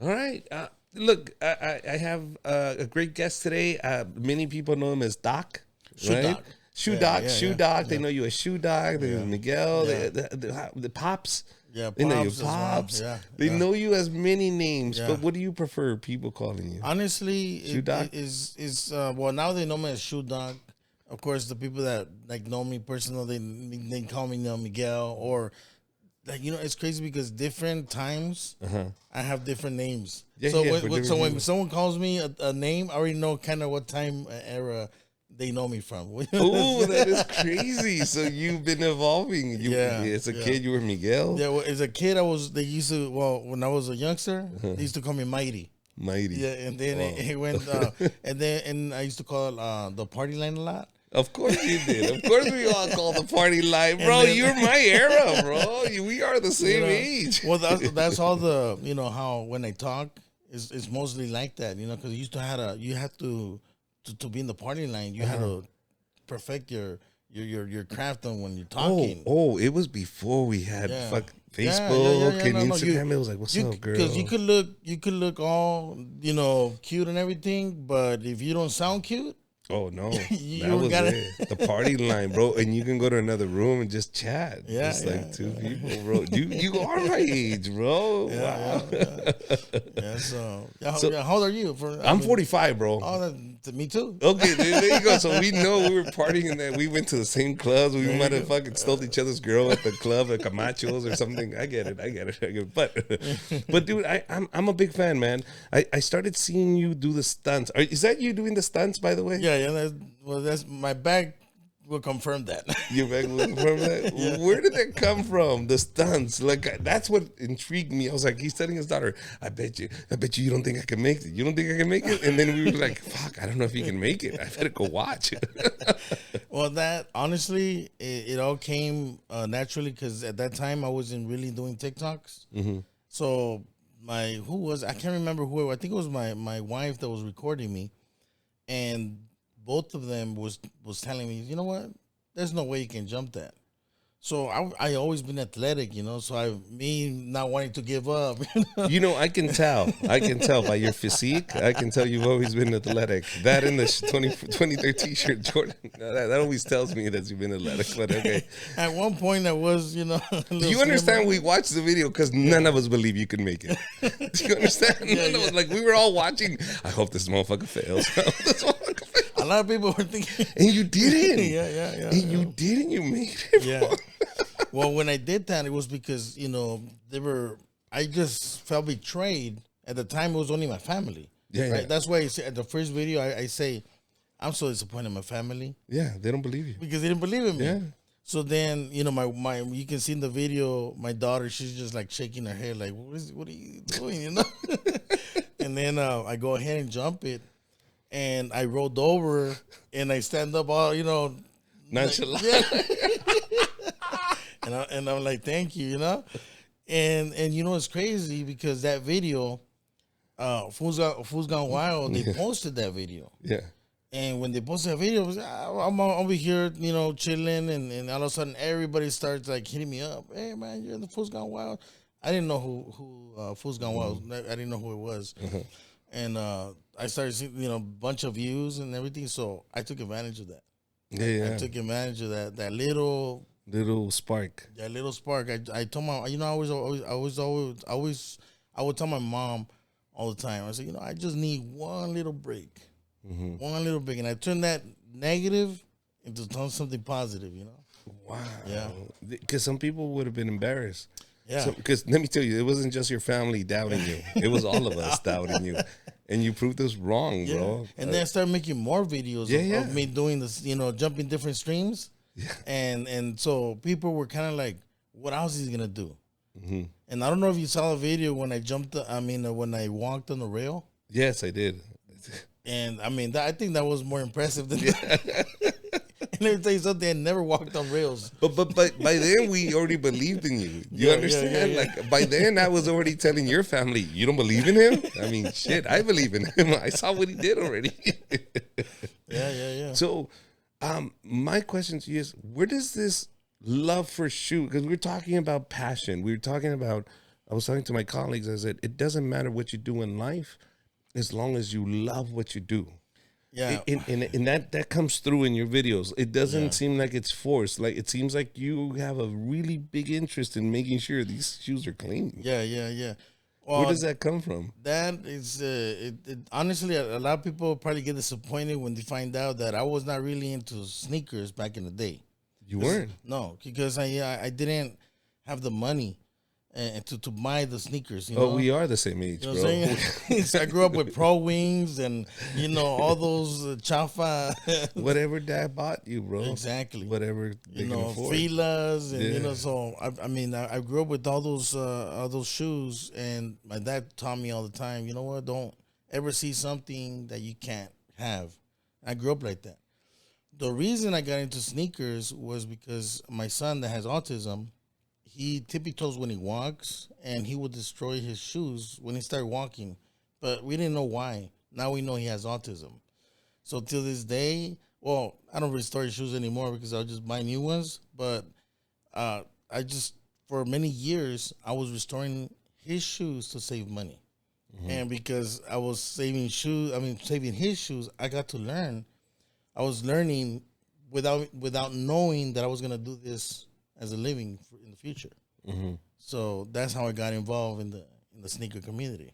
All right. Look, I have a great guest today. Many people know him as Doc, Shoe right? Doc. Shoe Doc, Shoe Doc. They Yeah. know you as Shoe Doc. They know Miguel. Yeah. The Pops. Yeah, They know you Pops as well. Pops. Yeah, They yeah. know you as many names. Yeah. But what do you prefer people calling you? Honestly, Shoe Doc? well, now they know me as Shoe Doc. Of course, the people that like know me personally, they call me Miguel, or like, it's crazy because different times I have different names. Yeah, so yeah, when, for when- so different when people. someone calls me a name, I already know kind of what time era they know me from. Oh, that is crazy. So you've been evolving. As a Yeah. kid, you were Miguel. Yeah, well, as a kid, when I was a youngster, they used to call me Mighty. Mighty. Yeah, and then it went, and I used to call it the party line a lot. Of course you did. Of course we all call the party line, bro. then- You're my era, bro. We are the same You know? age. Well, that's all the how when I talk it's mostly like that, because you used to you had to be in the party line. You had to perfect your craft on when you're talking. Oh, it was before we had Yeah. Facebook and No, Instagram. It was like, what's up, girl? Because you could look all cute and everything, but if you don't sound cute, Oh no, You that was gotta- it. The party line, bro. And you can go to another room and just chat. Yeah, just yeah, like two people, bro. You are my age, bro. Wow. yeah. So, how old are you? I'm 45, bro. Oh, me too. Okay, there you go. So we know we were partying and that we went to the same clubs. We might have fucking stole each other's girl at the club at Camacho's or something. I get it. But dude, I'm a big fan, man. I started seeing you do the stunts. Is that you doing the stunts, by the way? Yeah. That's my bag will confirm that. Your bag will confirm that? Yeah. Where did that come from? The stunts. Like, that's what intrigued me. I was like, he's telling his daughter, I bet you you don't think I can make it. You don't think I can make it? And then we were like, fuck, I don't know if you can make it. I better go watch. Well, that honestly, it all came naturally because at that time I wasn't really doing TikToks. Mm-hmm. So I can't remember who. I think it was my wife that was recording me, and both of them was telling me, you know what? There's no way you can jump that. So I always been athletic, so me not wanting to give up. I can tell. By your physique. I can tell you've always been athletic. That in the 2013 shirt, Jordan. That always tells me that you've been athletic. But okay. At one point I was, Do you understand? We watched the video because none of us believe you can make it. Do you understand? None of us, like, we were all watching. I hope this motherfucker fails. A lot of people were thinking. And you didn't. Yeah. And you didn't. You made it. Yeah. Well, when I did that, it was because, I just felt betrayed. At the time, it was only my family. Yeah, right? yeah. That's why at the first video, I say, I'm so disappointed in my family. Yeah, they don't believe you. Because they didn't believe in me. Yeah. So then, my you can see in the video, my daughter, she's just like shaking her head, like, what are you doing, And then I go ahead and jump it. And I rolled over and I stand up all, Nonchalant. And I'm like, thank you, and it's crazy because that video, Fool's Gone Wild, they posted that video. Yeah. And when they posted that video, it was, I'm over here, chilling, and all of a sudden everybody starts like hitting me up. Hey man, you're in the Fool's Gone Wild. I didn't know who Fool's Gone Wild. I didn't know who it was, and I started seeing a bunch of views and everything. So I took advantage of that. Yeah. I took advantage of that little spark. That little spark. I told my, I would tell my mom all the time. I said, I just need one little break, one little break, and I turned that negative into something positive. Wow. Yeah. Because some people would have been embarrassed. Yeah. Because let me tell you, it wasn't just your family doubting you; it was all of us doubting you, and you proved us wrong, bro. And then I started making more videos of me doing this, jumping different streams. Yeah. And so people were kind of like, what else is he gonna do? And I don't know if you saw the video when I when I walked on the rail. Yes, I did. And I think that was more impressive than that. And let me tell you something, I never walked on rails. But by then we already believed in you. You understand? Yeah. Like, by then I was already telling your family, you don't believe in him? I mean, shit, I believe in him. I saw what he did already. Yeah. So, my question to you is, where does this love for shoe? Because we're talking about passion. We're talking about I was talking to my colleagues. I said, it doesn't matter what you do in life as long as you love what you do. Yeah. And that comes through in your videos. It doesn't Yeah. seem like it's forced. Like, it seems like you have a really big interest in making sure these shoes are clean. Yeah. Where Well, does that come from? that is honestly, a lot of people probably get disappointed when they find out that I was not really into sneakers back in the day. You weren't. No, because I didn't have the money and to buy the sneakers. You Oh, know, we are the same age, you know bro. what I'm saying? So I grew up with Pro Wings and all those chafa. Whatever dad bought you, bro. Exactly. Whatever they can afford. Filas and Yeah. so I grew up with all those shoes, and my dad taught me all the time. You know what? Don't ever see something that you can't have. I grew up like that. The reason I got into sneakers was because my son that has autism, he tippy toes when he walks, and he would destroy his shoes when he started walking. But we didn't know why. Now we know he has autism. So till this day, well, I don't restore his shoes anymore because I'll just buy new ones. But I just, for many years, I was restoring his shoes to save money. And because I was saving saving his shoes, I got to learn. I was learning without knowing that I was gonna do this as a living in the future. So that's how I got involved in the sneaker community.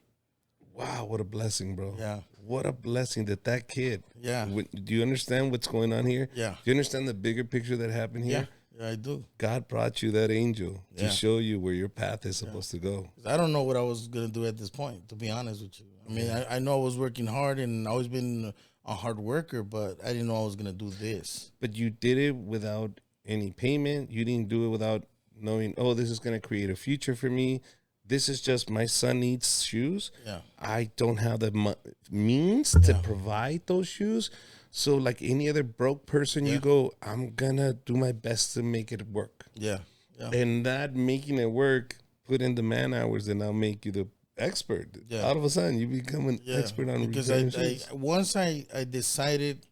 Wow, what a blessing, bro. Yeah. What a blessing that kid. Yeah. Do you understand what's going on here? Yeah. Do you understand the bigger picture that happened here? Yeah, I do. God brought you that angel to Yeah. show you where your path is supposed to go. 'Cause I don't know what I was gonna do at this point, to be honest with you. I mean, I know I was working hard and always been a hard worker, but I didn't know I was gonna do this. But you did it without any payment. You didn't do it without knowing, oh, this is going to create a future for me. This is just my son needs shoes. Yeah. I don't have the means to provide those shoes. So like any other broke person, you go, I'm going to do my best to make it work. Yeah. And that making it work, put in the man hours, and I'll make you the expert. Yeah. All of a sudden, you become an expert on because repairing shoes. once I decided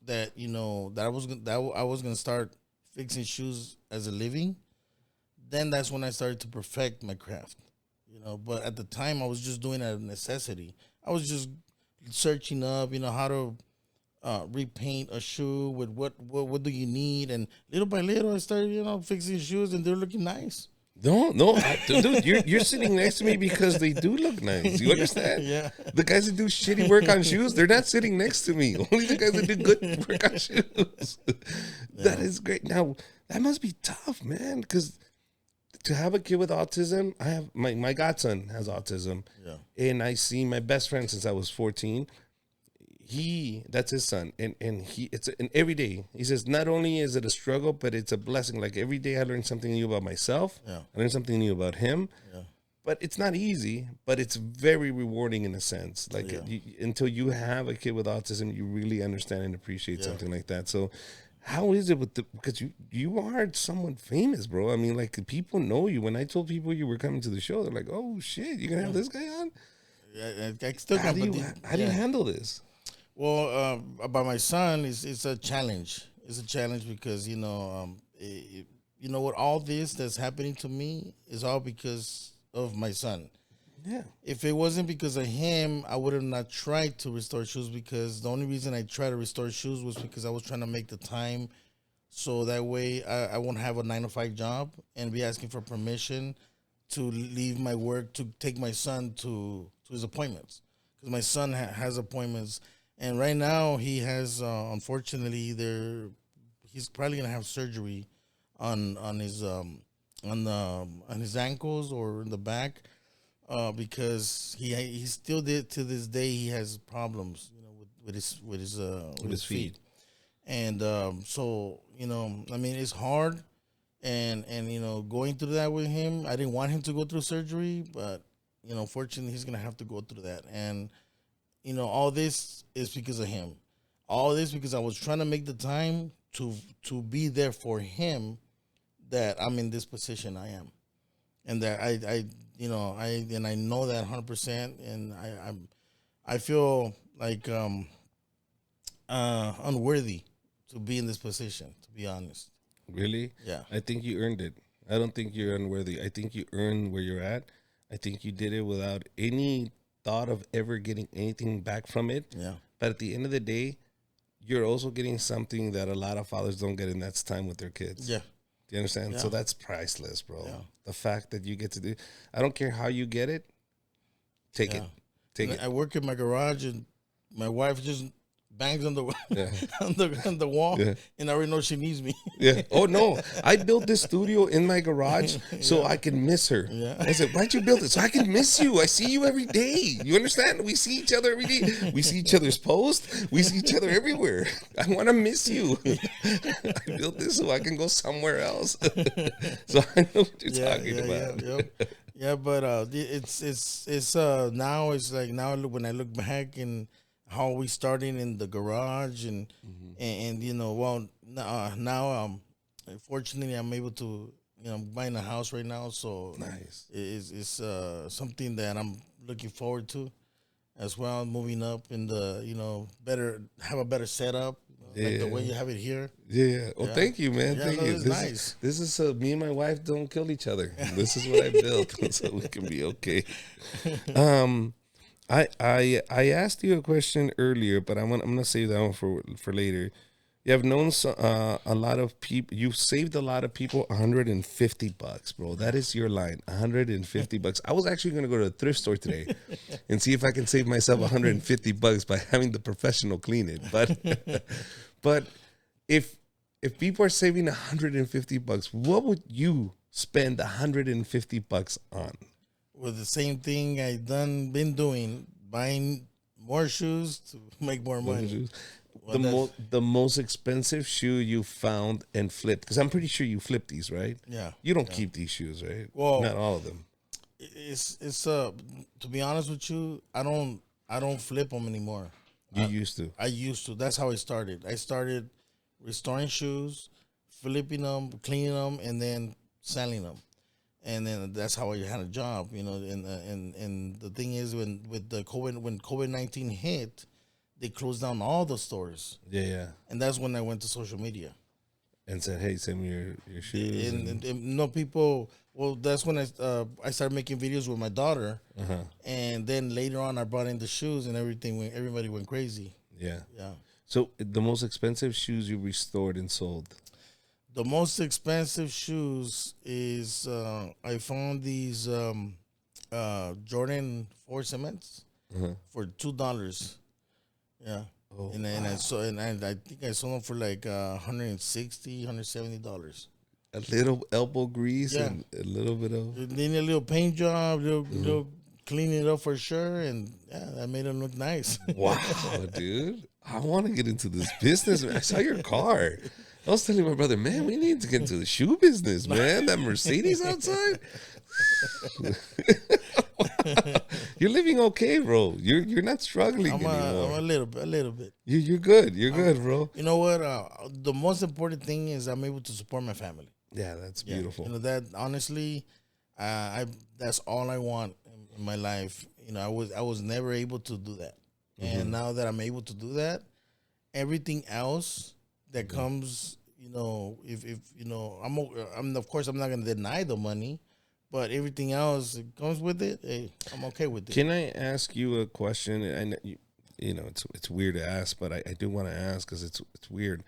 that that I was gonna start fixing shoes as a living, then that's when I started to perfect my craft. But at the time I was just doing it out of necessity. I was just searching up, how to repaint a shoe with what do you need, and little by little I started fixing shoes, and they're looking nice. No, dude, you're sitting next to me because they do look nice. You understand? Yeah. The guys that do shitty work on shoes, they're not sitting next to me. Only the guys that do good work on shoes. That is great. Now, that must be tough, man, because to have a kid with autism, I have my godson has autism. Yeah. And I see my best friend since I was 14. That's his son, and every day he says not only is it a struggle, but it's a blessing. Like every day I learn something new about myself. Yeah. I learn something new about him. Yeah. But it's not easy, but it's very rewarding in a sense. Like until you have a kid with autism, you really understand and appreciate something like that. So how is it because you are somewhat famous, bro? I mean, like people know you. When I told people you were coming to the show, they're like, "Oh shit, you're gonna have this guy on." Yeah, I still How got. do you handle this? Well, about my son, it's a challenge. It's a challenge because what, all this that's happening to me is all because of my son. Yeah. If it wasn't because of him, I would have not tried to restore shoes, because the only reason I tried to restore shoes was because I was trying to make the time so that way I won't have a 9 to 5 job and be asking for permission to leave my work to take my son to his appointments, because my son has appointments. And right now he has, unfortunately, he's probably gonna have surgery on his ankles or in the back, because he still did to this day. He has problems, with his feet. And so I mean, it's hard, and going through that with him. I didn't want him to go through surgery, but fortunately he's gonna have to go through that. And all this is because of him. All this because I was trying to make the time to be there for him, that I'm in this position I am, and that I know that 100%, and I feel like unworthy to be in this position, to be honest. Really? Yeah. I think you earned it. I don't think you're unworthy. I think you earned where you're at. I think you did it without any thought of ever getting anything back from it. Yeah. But at the end of the day, you're also getting something that a lot of fathers don't get, and that's time with their kids. Yeah. Do you understand? Yeah. So that's priceless, bro. Yeah. The fact that you get to do, I don't care how you get it, take it. Take it. I work in my garage, and my wife just bangs on the Yeah. on the wall, Yeah. and I already know she needs me. Yeah. Oh no! I built this studio in my garage so I can miss her. Yeah. I said, "Why'd you build it? So I can miss you. I see you every day. You understand? We see each other every day. We see each other's posts. We see each other everywhere. I want to miss you. I built this so I can go somewhere else. So I know what you're talking about. Yeah, but it's now it's like now when I look back and how we starting in the garage and you know, well now fortunately I'm able to, you know, I'm buying a house right now, so Nice. it's something that I'm looking forward to as well, moving up in the, you know, have a better setup, like the way you have it here. Yeah. Well, thank you, man. Yeah, Thank no, you. it's This nice. this is so me and my wife don't kill each other. This is what I built, so we can be okay. I asked you a question earlier, but I'm gonna save that one for later. You have known a lot of people. You've saved a lot of people $150, bro. That is your line, $150. I was actually gonna go to a thrift store today and see if I can save myself $150 by having the professional clean it. But if people are saving $150, what would you spend $150 on? With the same thing I been doing, buying more shoes to make more money. The most expensive shoe you found and flipped, because I'm pretty sure you flipped these, right? Yeah. You don't keep these shoes, right? Well, not all of them. It's to be honest with you, I don't flip them anymore. You used to. I used to. That's how I started. I started restoring shoes, flipping them, cleaning them, and then selling them. And then that's how I had a job, you know. And the thing is, when COVID-19 hit, they closed down all the stores. Yeah. And that's when I went to social media And said, "Hey, send me your shoes." and no people. Well, that's when I started making videos with my daughter, and then later on I brought in the shoes and everything. Everybody went crazy. Yeah. Yeah. So the most expensive shoes you restored and sold. The most expensive shoes is I found these Jordan 4 cements for $2. Yeah. Oh, and then I think I sold them for like $160, $170. A little elbow grease Yeah. and a little bit of. They need a little paint job, little cleaning it up for sure, and yeah, that made them look nice. Wow, dude. I want to get into this business. I saw your car. I was telling my brother, man, we need to get into the shoe business, man. That Mercedes outside. You're living okay, bro. You're not struggling anymore. I'm a little bit. You're good. You're good, bro. You know what? The most important thing is I'm able to support my family. Yeah, that's beautiful. You know that honestly, that's all I want in my life. You know, I was never able to do that, and now that I'm able to do that, everything else that comes, you know, if you know, I'm of course I'm not gonna deny the money, but everything else that comes with it, hey, I'm okay with it. Can I ask you a question? And you know, it's weird to ask, but I do want to ask because it's weird.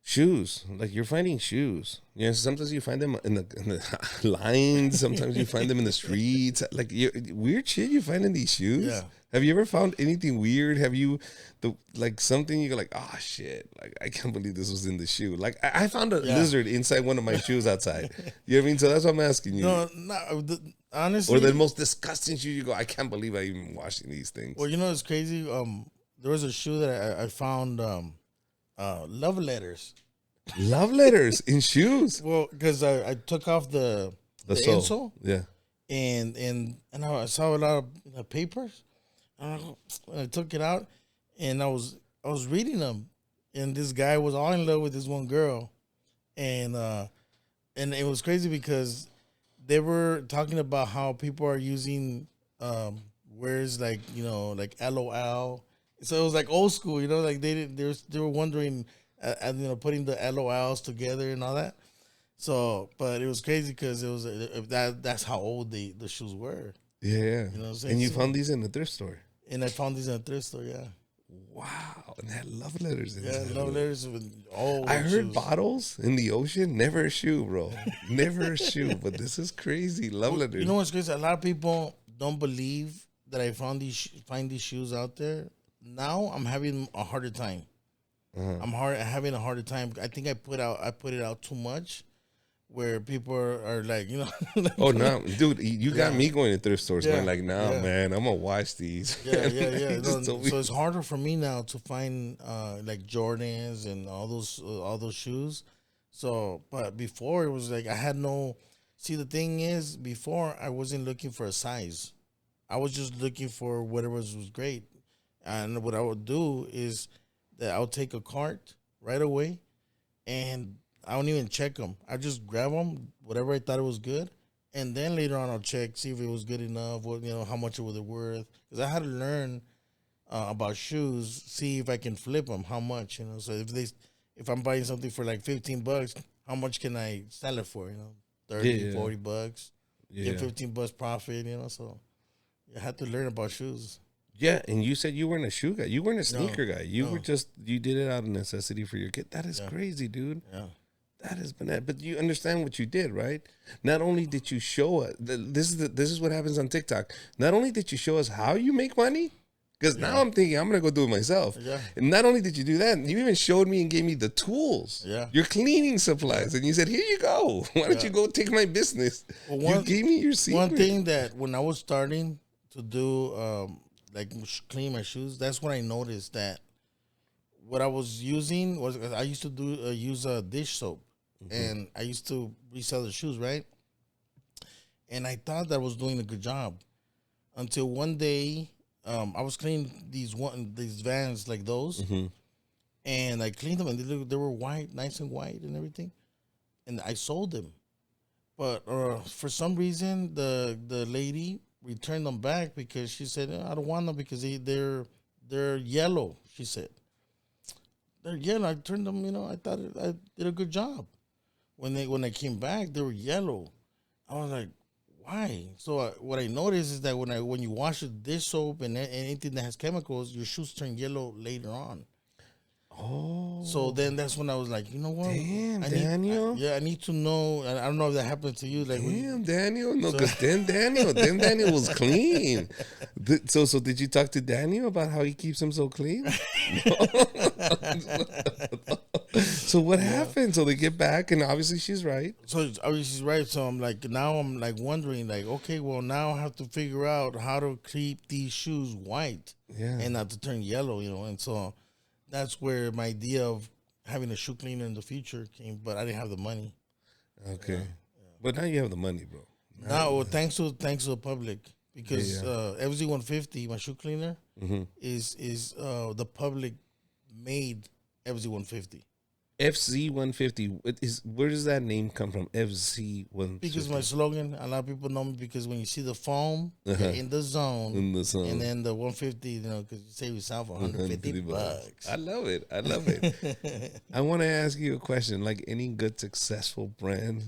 Shoes, like you're finding shoes. You know, sometimes you find them in the lines. Sometimes you find them in the streets. Like weird shit you find in these shoes. Yeah. Have you ever found anything weird? Have you like something you go like, oh shit, like I can't believe this was in the shoe. Like I found a lizard inside one of my shoes outside. You know what I mean? So that's what I'm asking you. No, honestly. Or the most disgusting shoe you go, I can't believe I even washing these things. Well, you know, it's crazy. There was a shoe that I found. Love letters. Love letters in shoes. Well, because I took off the insole. Yeah. And I saw a lot of papers. And I took it out, and I was reading them, and this guy was all in love with this one girl, and it was crazy because they were talking about how people are using words like, you know, like LOL. So it was like old school, you know, like they were wondering, you know, putting the LOLs together and all that. So, but it was crazy because it was that's how old the shoes were. Yeah. You know what I'm saying? And you So, found these in the thrift store. and I found these in a thrift store. Yeah, Wow. And they had love letters yeah, inside love of it. letters with all I the heard shoes. bottles in the ocean, never a shoe, bro. Never a shoe. But this is crazy. Love Well, letters. you know what's crazy? A lot of people don't believe that I find these shoes out there. Now I'm having a harder time. Having a harder time. I think I put it out too much, where people are like, you know, like, Oh no, dude, you got Yeah. me going to thrift stores, Yeah, man. Like, nah, yeah. man, I'm gonna watch these. Yeah. You just No, told me- so it's harder for me now to find like Jordans and all those shoes. So, but before it was like I had no. See, the thing is, before I wasn't looking for a size. I was just looking for whatever was great. And what I would do is that I'll take a cart right away, and I don't even check them. I just grab them, whatever I thought it was good, and then later on I'll check, see if it was good enough, what, you know, how much it was worth. Because I had to learn about shoes, see if I can flip them, how much, you know. So if I'm buying something for like $15, how much can I sell it for, you know, 30, Yeah. $40, yeah, get $15 profit, you know. So I had to learn about shoes. yeah. And you said you weren't a shoe guy. You weren't a sneaker guy. You no. were just you did it out of necessity for your kid. That is crazy, dude. Yeah. That is bananas. But you understand what you did, right? Not only did you show us this is what happens on TikTok. Not only did you show us how you make money, because now I'm thinking I'm gonna go do it myself. Yeah. And not only did you do that, you even showed me and gave me the tools. Yeah. Your cleaning supplies, and you said, "Here you go. Why don't you go take my business?" Well, You gave me your secret. One thing that when I was starting to do like clean my shoes, that's when I noticed that what I was using was I used to use a dish soap, and I used to resell the shoes, right? And I thought that I was doing a good job until one day I was cleaning these Vans like those, and I cleaned them and they were white, nice and white and everything, and I sold them. But for some reason, the lady returned them back because she said, I don't want them because they're yellow. She said they're yellow. I turned them. You know, I thought I did a good job. When they came back, they were yellow. I was like, why? So what I noticed is that when you wash a dish soap and anything that has chemicals, your shoes turn yellow later on. Oh, So then that's when I was like, you know what? damn, Daniel. I need to know. I don't know if that happened to you. Like, Damn, Daniel. No, because then Daniel was clean. So did you talk to Daniel about how he keeps him so clean? So what happened? So they get back, and obviously she's right. so obviously she's right. So I'm like, now I'm like wondering, like, okay, well now I have to figure out how to keep these shoes white, Yeah. and not to turn yellow, you know. And so that's where my idea of having a shoe cleaner in the future came, but I didn't have the money. Okay. But now you have the money, bro. Now, well, thanks to the public, because FZ150, my shoe cleaner, is the public made FZ150. FZ150 is where does that name come from? FZ150 Because my slogan, a lot of people know me because when you see the foam, you're in the zone, in the song. and then the 150, you know, because you save yourself $150. I love it. I love it. I want to ask you a question. Like any good successful brand,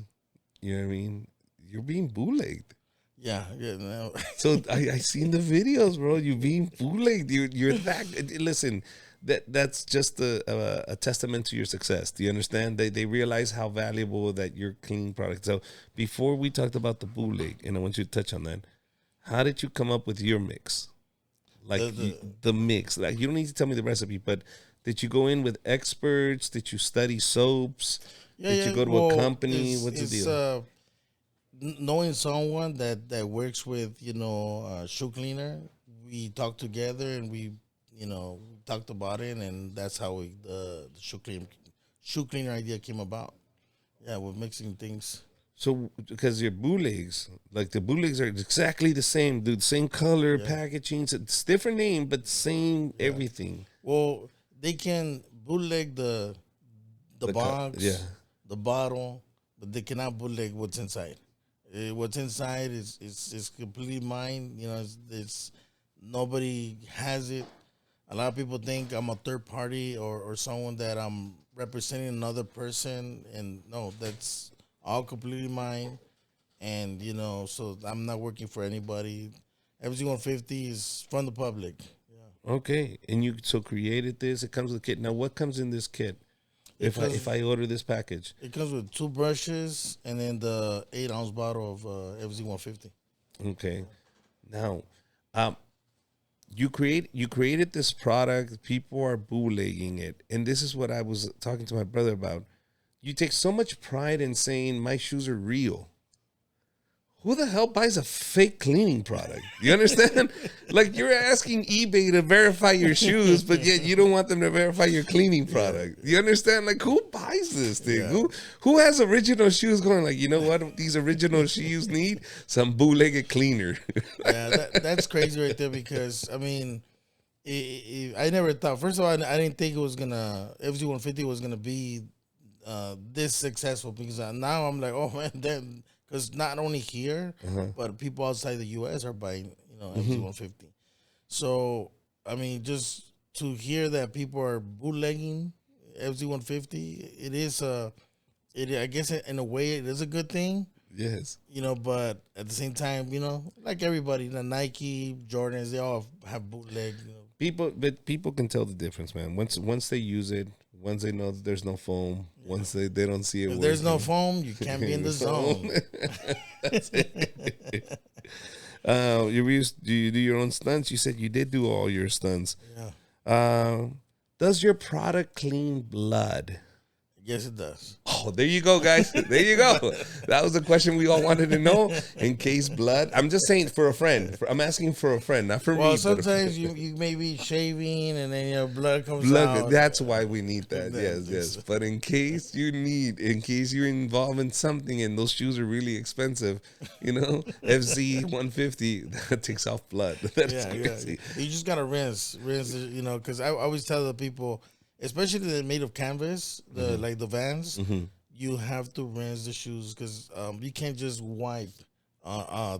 you know what I mean? You're being bootlegged. Yeah. No. So I seen the videos, bro. You being bootlegged. You're that. Listen, that's just a testament to your success. Do you understand? They realize how valuable that your clean product. So before we talked about the bootleg, and I want you to touch on that. How did you come up with your mix? Like the mix. Like you don't need to tell me the recipe, but did you go in with experts? Did you study soaps? Did you go to a company? What's the deal? Knowing someone that works with, you know, shoe cleaner, we talked together and we talked about it, and that's how the shoe cleaner idea came about. Yeah, we're mixing things. So because your bootlegs, like the bootlegs are exactly the same, dude. Same color, packaging. It's different name, but same everything. Well, they can bootleg the box, the bottle, but they cannot bootleg what's inside. What's inside is completely mine. You know, it's nobody has it. A lot of people think I'm a third party or someone that I'm representing another person, and no, that's all completely mine. And, you know, so I'm not working for anybody. FZ150 is from the public. Yeah. Okay, and you so created this. It comes with a kit. Now, what comes in this kit? If I order this package, It comes with 2 brushes and then the 8 ounce bottle of FZ150. okay. Now, um, you created this product. People are bootlegging it, and this is what I was talking to my brother about. You take so much pride in saying my shoes are real. Who the hell buys a fake cleaning product? You understand? Like you're asking eBay to verify your shoes, but yet you don't want them to verify your cleaning product. You understand? Like who buys this thing? Yeah. Who has original shoes going like, you know what these original shoes need? Some bootlegged cleaner. Yeah, that's crazy right there because, I mean, I never thought, first of all, I didn't think it was going to, FZ150 was going to be this successful because now I'm like, oh man, because not only here, but people outside the U.S. are buying, you know, FZ150. So, I mean, just to hear that people are bootlegging FZ150, it is I guess in a way it is a good thing. Yes. You know, but at the same time, you know, like everybody, the Nike, Jordans, they all have bootleg. You know. People can tell the difference, man. Once they use it, once they know that there's no foam, once they don't see it. If there's no foam, you can't be in the zone. You do your own stunts. You said you did do all your stunts. Yeah. Does your product clean blood? Yes, it does. Oh, there you go, guys. There you go. That was the question we all wanted to know. In case blood, I'm just saying for a friend. I'm asking for a friend, not for me. Well, sometimes you may be shaving and then your blood comes out. That's why we need that. That- Yes. But in case you're involved in something and those shoes are really expensive, you know, FZ 150 that takes off blood. That's crazy. You just gotta rinse. You know, because I always tell the people, especially the made of canvas, like the Vans, you have to rinse the shoes because you can't just wipe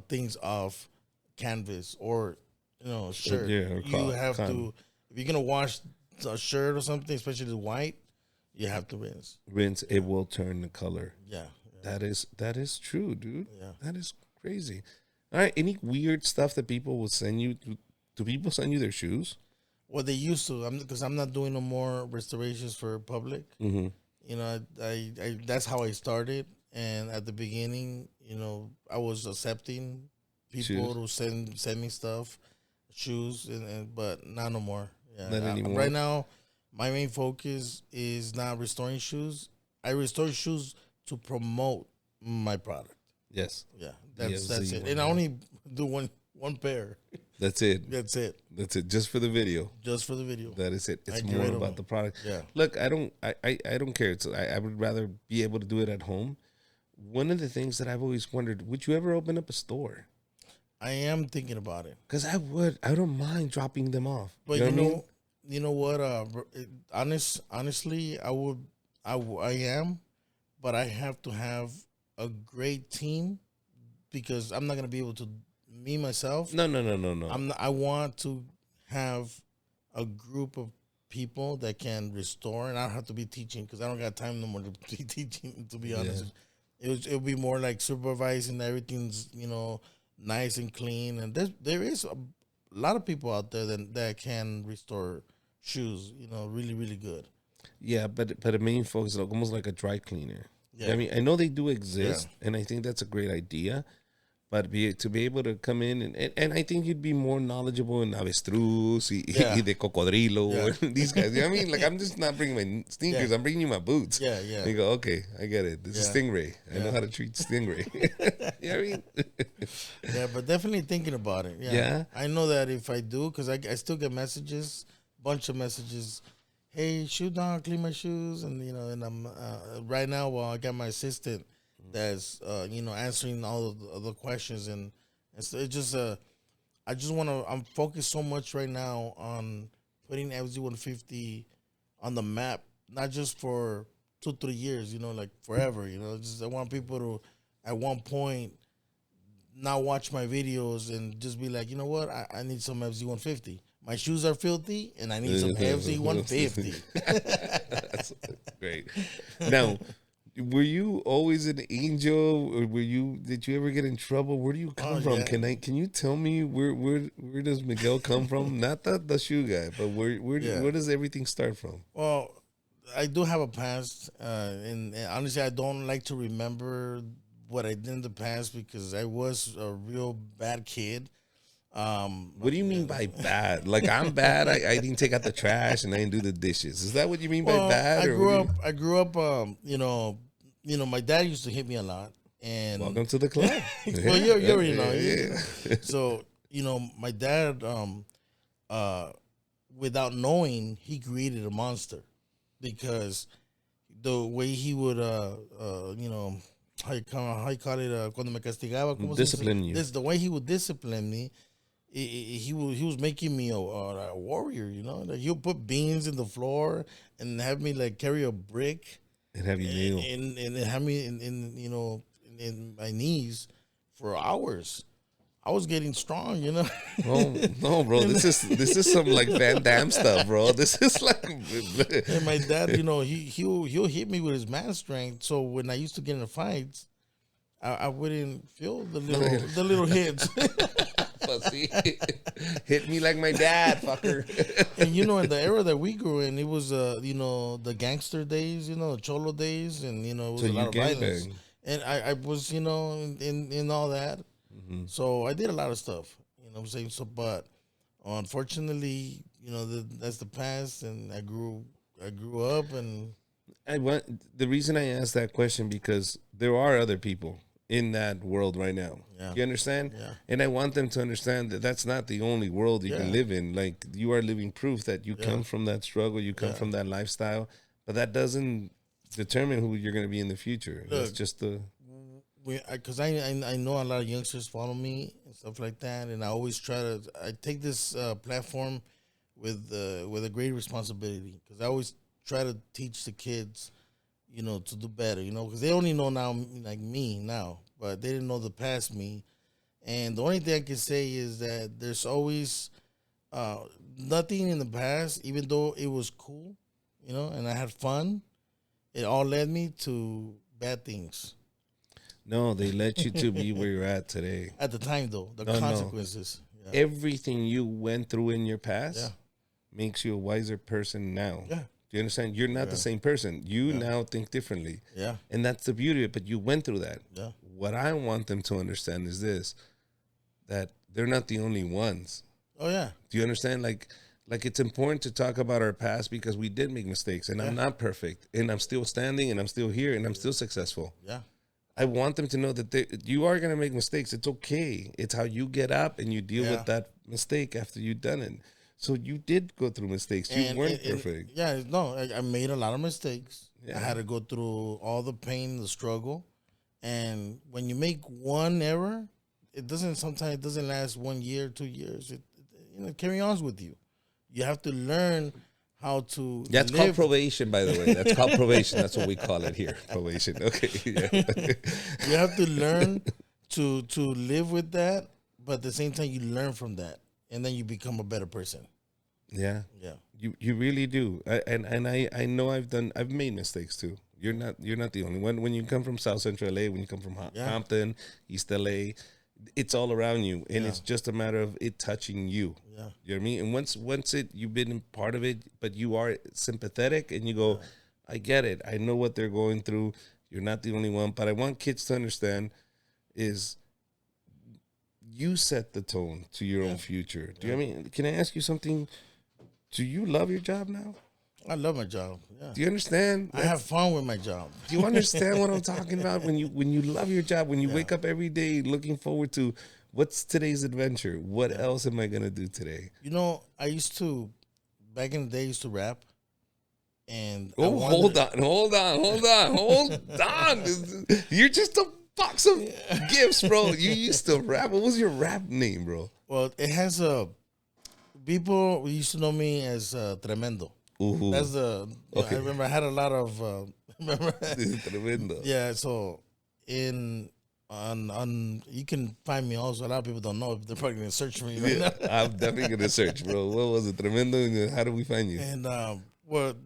things off canvas or, you know, shirt. Or you have to, if you're gonna wash a shirt or something, especially the white, you have to rinse. It will turn the color. Yeah. That is true, dude. Yeah. That is crazy. All right, any weird stuff that people will send you? Do people send you their shoes? Well, they used to, because I'm not doing no more restorations for public. Mm-hmm. You know, I that's how I started. And at the beginning, you know, I was accepting people to send me stuff, shoes, but not no more. Yeah, Not anymore. Right now, my main focus is not restoring shoes. I restore shoes to promote my product. Yes. Yeah, that's it. And I only do one pair. That's it. That's it. That's it. Just for the video. Just for the video. That is it. It's I more get it about all. the product. Yeah. Look, I don't care. I would rather be able to do it at home. One of the things that I've always wondered, would you ever open up a store? I am thinking about it. Because I would. I don't mind dropping them off. But you know what? Honestly, I would. I am, but I have to have a great team because I'm not gonna be able to. Me myself. No. I want to have a group of people that can restore, and I don't have to be teaching because I don't got time no more to be teaching. To be honest, it would be more like supervising. Everything's nice and clean, and there is a lot of people out there that can restore shoes. Really really good. Yeah, but the main focus is almost like a dry cleaner. Yeah. I mean, I know they do exist, and I think that's a great idea. But to be able to come in and I think you'd be more knowledgeable in avestruz y de cocodrilo and these guys. You know what I mean? Like, I'm just not bringing my sneakers. I'm bringing you my boots. Yeah. And you go, okay, I get it. This is stingray. I know how to treat stingray. You know what I mean? Yeah, but definitely thinking about it. Yeah. I know that if I do, because I still get messages, bunch of messages. Hey, shoe dog, clean my shoes. And, and I'm right now, I got my assistant that's answering all of the questions, and it's just I just want to. I'm focused so much right now on putting FZ150 on the map, not just for 2-3 years, like forever. Just I want people to at one point not watch my videos and just be like, you know what, I need some FZ150. My shoes are filthy, and I need some FZ150. That's great. Now, Were you always an angel, or did you ever get in trouble? Where do you come from? Yeah. Can you tell me where does Miguel come from? Not the shoe guy, but Yeah. where does everything start from? Well, I do have a past, and honestly, I don't like to remember what I did in the past because I was a real bad kid. What do you mean by bad? Like I'm bad. I didn't take out the trash and I didn't do the dishes. Is that what you mean by Well, bad? I Or what grew do up. I grew up. My dad used to hit me a lot, and welcome to the club. well, you already know. Yeah. So my dad, without knowing, he created a monster because the way he would, how you call it, cuando me castigaba, ¿cómo se dice? Discipline you. This the way he would discipline me. He was making me a warrior, Like he'll put beans in the floor and have me like carry a brick And have you kneel. and have me in my knees for hours. I was getting strong, Oh no, bro! This is some like Van Damme stuff, bro. This is like. And my dad, he'll hit me with his man strength. So when I used to get in fights, I wouldn't feel the little hits. Pussy. Hit me like my dad, fucker. And in the era that we grew in, it was the gangster days, the cholo days, and it was So a you lot of violence. gangbang. And I was in all that, so I did a lot of stuff. What I'm saying. So, but unfortunately, that's the past, and I grew up, and The reason I asked that question because there are other people in that world right now. Yeah. You understand? Yeah. And I want them to understand that that's not the only world you can live in. Like you are living proof that you come from that struggle, you come from that lifestyle, but that doesn't determine who you're going to be in the future. That's just the. Because I know a lot of youngsters follow me and stuff like that, and I always I take this platform with a great responsibility because I always try to teach the kids, to do better, because they only know now like me now, but they didn't know the past me, and the only thing I can say is that there's always nothing in the past, even though it was cool, and I had fun, it all led me to bad things. No, they let you to be where you're at today. At the time, though, the No. consequences. Yeah. Everything you went through in your past makes you a wiser person now. Yeah. Do you understand? You're not the same person. You now think differently. Yeah. And that's the beauty of it. But you went through that. Yeah. What I want them to understand is this, that they're not the only ones. Oh, yeah. Do you understand? Like it's important to talk about our past because we did make mistakes. And I'm not perfect. And I'm still standing and I'm still here and I'm still successful. Yeah. I want them to know that you are going to make mistakes. It's okay. It's how you get up and you deal with that mistake after you've done it. So you did go through mistakes. You weren't perfect. I made a lot of mistakes. Yeah. I had to go through all the pain, the struggle. And when you make one error, sometimes it doesn't last 1 year, 2 years. It carry on with you. You have to learn how to That's live. called probation, by the way. That's called probation. That's what we call it here. Probation. Okay. Yeah. You have to learn to live with that, but at the same time you learn from that, and then you become a better person. Yeah. Yeah. You really do. I know I've made mistakes too. You're not the only one. When you come from South Central LA, when you come from Compton, East LA, it's all around you, and it's just a matter of it touching you. Yeah. You know what I mean? And once you've been part of it, but you are sympathetic, and you go, I get it. I know what they're going through. You're not the only one. But I want kids to understand is you set the tone to your own future. Do you know what I mean? Can I ask you something? Do you love your job now? I love my job. Yeah. Do you understand? I have fun with my job. Do you understand what I'm talking about? When you love your job, when you wake up every day looking forward to what's today's adventure? What else am I gonna do today? I used to back in the day I used to rap. And hold on. You're just a box of gifts, bro. You used to rap. What was your rap name, bro? Well, it has people used to know me as Tremendo. Ooh. That's I remember I had a lot of Tremendo. Yeah, so on you can find me also. A lot of people don't know if they're probably gonna search for me right now. I'm definitely gonna search, bro. What was it? Tremendo, and how do we find you? And I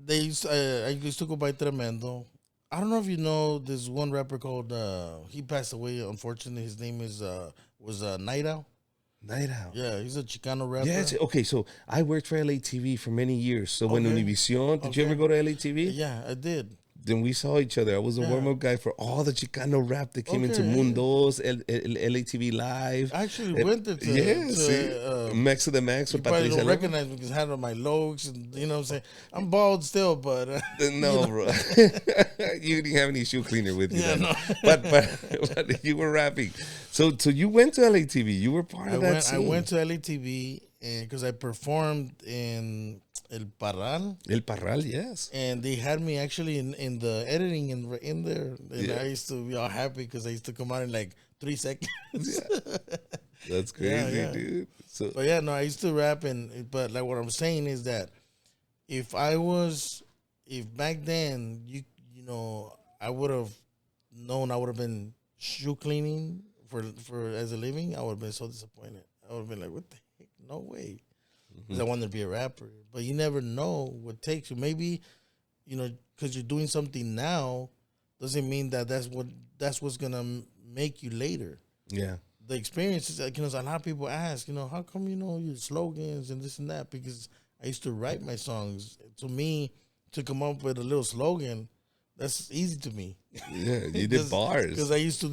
used to go by Tremendo. I don't know if you know this one rapper called he passed away. Unfortunately, his name was Night Owl. Night Out. Yeah, he's a Chicano rapper. Yes. Okay. So I worked for LATV for many years. So when Okay. Univision, did you ever Okay. go to LATV? Yeah, I did. Then we saw each other. I was a Yeah. warm up guy for all the Chicano rap that came into Okay. Mundos, LATV Live. I actually went there Max of the Max you with probably Patricia don't Lema. recognize me because I had on my looks and you know what I'm saying. I'm bald still, but No, bro. You didn't have any shoe cleaner with you. Yeah, then. no. But you were rapping. So you went to LATV. You were part of that I scene. went to LATV and because I performed in El Parral. El Parral, yes. And they had me actually in the editing in there. And Yeah. I used to be all happy because I used to come out in like 3 seconds. That's crazy, yeah. dude. So But yeah, no, I used to rap, but like what I'm saying is that if back then you know I would have known I would have been shoe cleaning for as a living, I would have been so disappointed. I would have been like, what the heck? No way. Because I wanted to be a rapper, but you never know what takes you. Maybe you know because you're doing something now doesn't mean that's what's gonna make you later. yeah. The experience is like, you know, a lot of people ask, you know, how come you know your slogans and this and that? Because I used to write my songs. To me, to come up with a little slogan, that's easy to me. Yeah, you did bars. Because I used to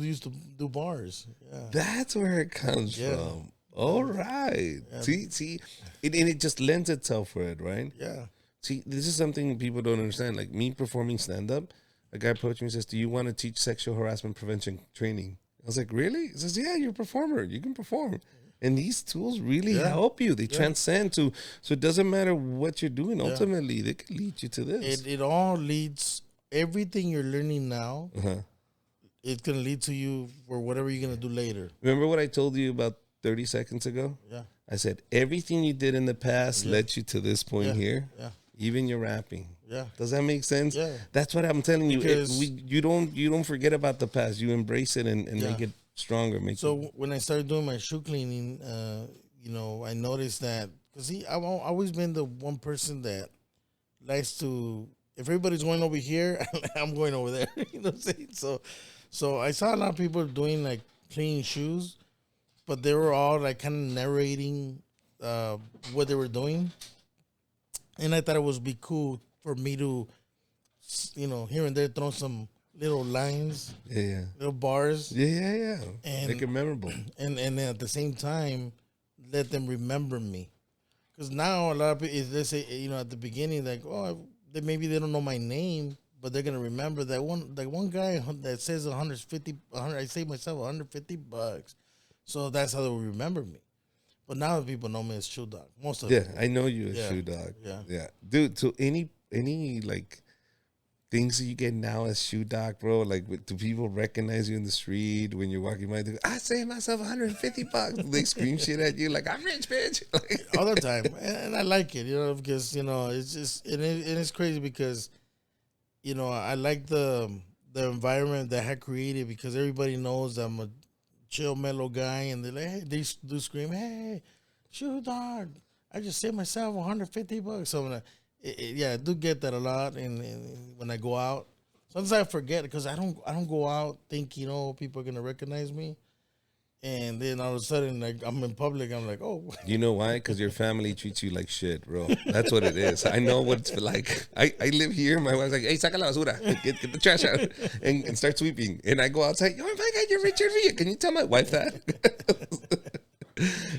do bars. Yeah. That's where it comes Yeah. from. All right. Yeah. See, and it just lends itself for it, right? Yeah. See, this is something people don't understand. Like me performing stand up, a guy approached me and says, "Do you want to teach sexual harassment prevention training?" I was like, "Really?" He says, "Yeah, you're a performer. You can perform." And these tools really Yeah. help you. They transcend to, so it doesn't matter what you're doing. Yeah. Ultimately, they can lead you to this. It all leads, everything you're learning now, Uh-huh. it's going to lead to you for whatever you're going to do later. Remember what I told you about 30 seconds ago? Yeah. I said, everything you did in the past led you to this point Yeah. here. Yeah. Even your rapping. Yeah. Does that make sense? Yeah. That's what I'm telling you. Because- You don't forget about the past. You embrace it and Yeah. make it stronger. So when I started doing my shoe cleaning, you know, I noticed that because I've always been the one person that likes to. If everybody's going over here, I'm going over there. You know what I'm saying? So I saw a lot of people doing like cleaning shoes, but they were all like kind of narrating what they were doing, and I thought it would be cool for me to, you know, here and there throw some little lines, Yeah. little bars. Yeah. And- Make it memorable. and then at the same time let them remember me, because now a lot of people, let's say, you know, at the beginning, like, oh, maybe they don't know my name, but they're gonna remember that one guy that says 150 I say myself $150, so that's how they will remember me. But now people know me as Shoe Dog, most of Yeah, them. I know you as Yeah. Shoe Dog. Yeah. Dude, so any like things that you get now as Shoe Dog, bro? Like, do people recognize you in the street when you're walking by? They go, I saved myself $150. They scream shit at you like, I'm rich, bitch. Like, All the time, and I like it, you know, because you know it's just it's crazy because, you know, I like the environment that I had created because everybody knows I'm a chill, mellow guy, and they're like, hey, they do scream, hey, Shoe Dog, I just saved myself $150. So I'm like, yeah, I do get that a lot, and when I go out, sometimes I forget because I don't go out thinking, you know, people are gonna recognize me. And then all of a sudden, like, I'm in public, I'm like, oh. you know why? Because your family treats you like shit, bro. That's what it is. I know what it's like. I live here. My wife's like, hey, saca la basura. Get the trash out. And start sweeping. And I go outside. Oh, my God, you're Richard Villa. Can you tell my wife that?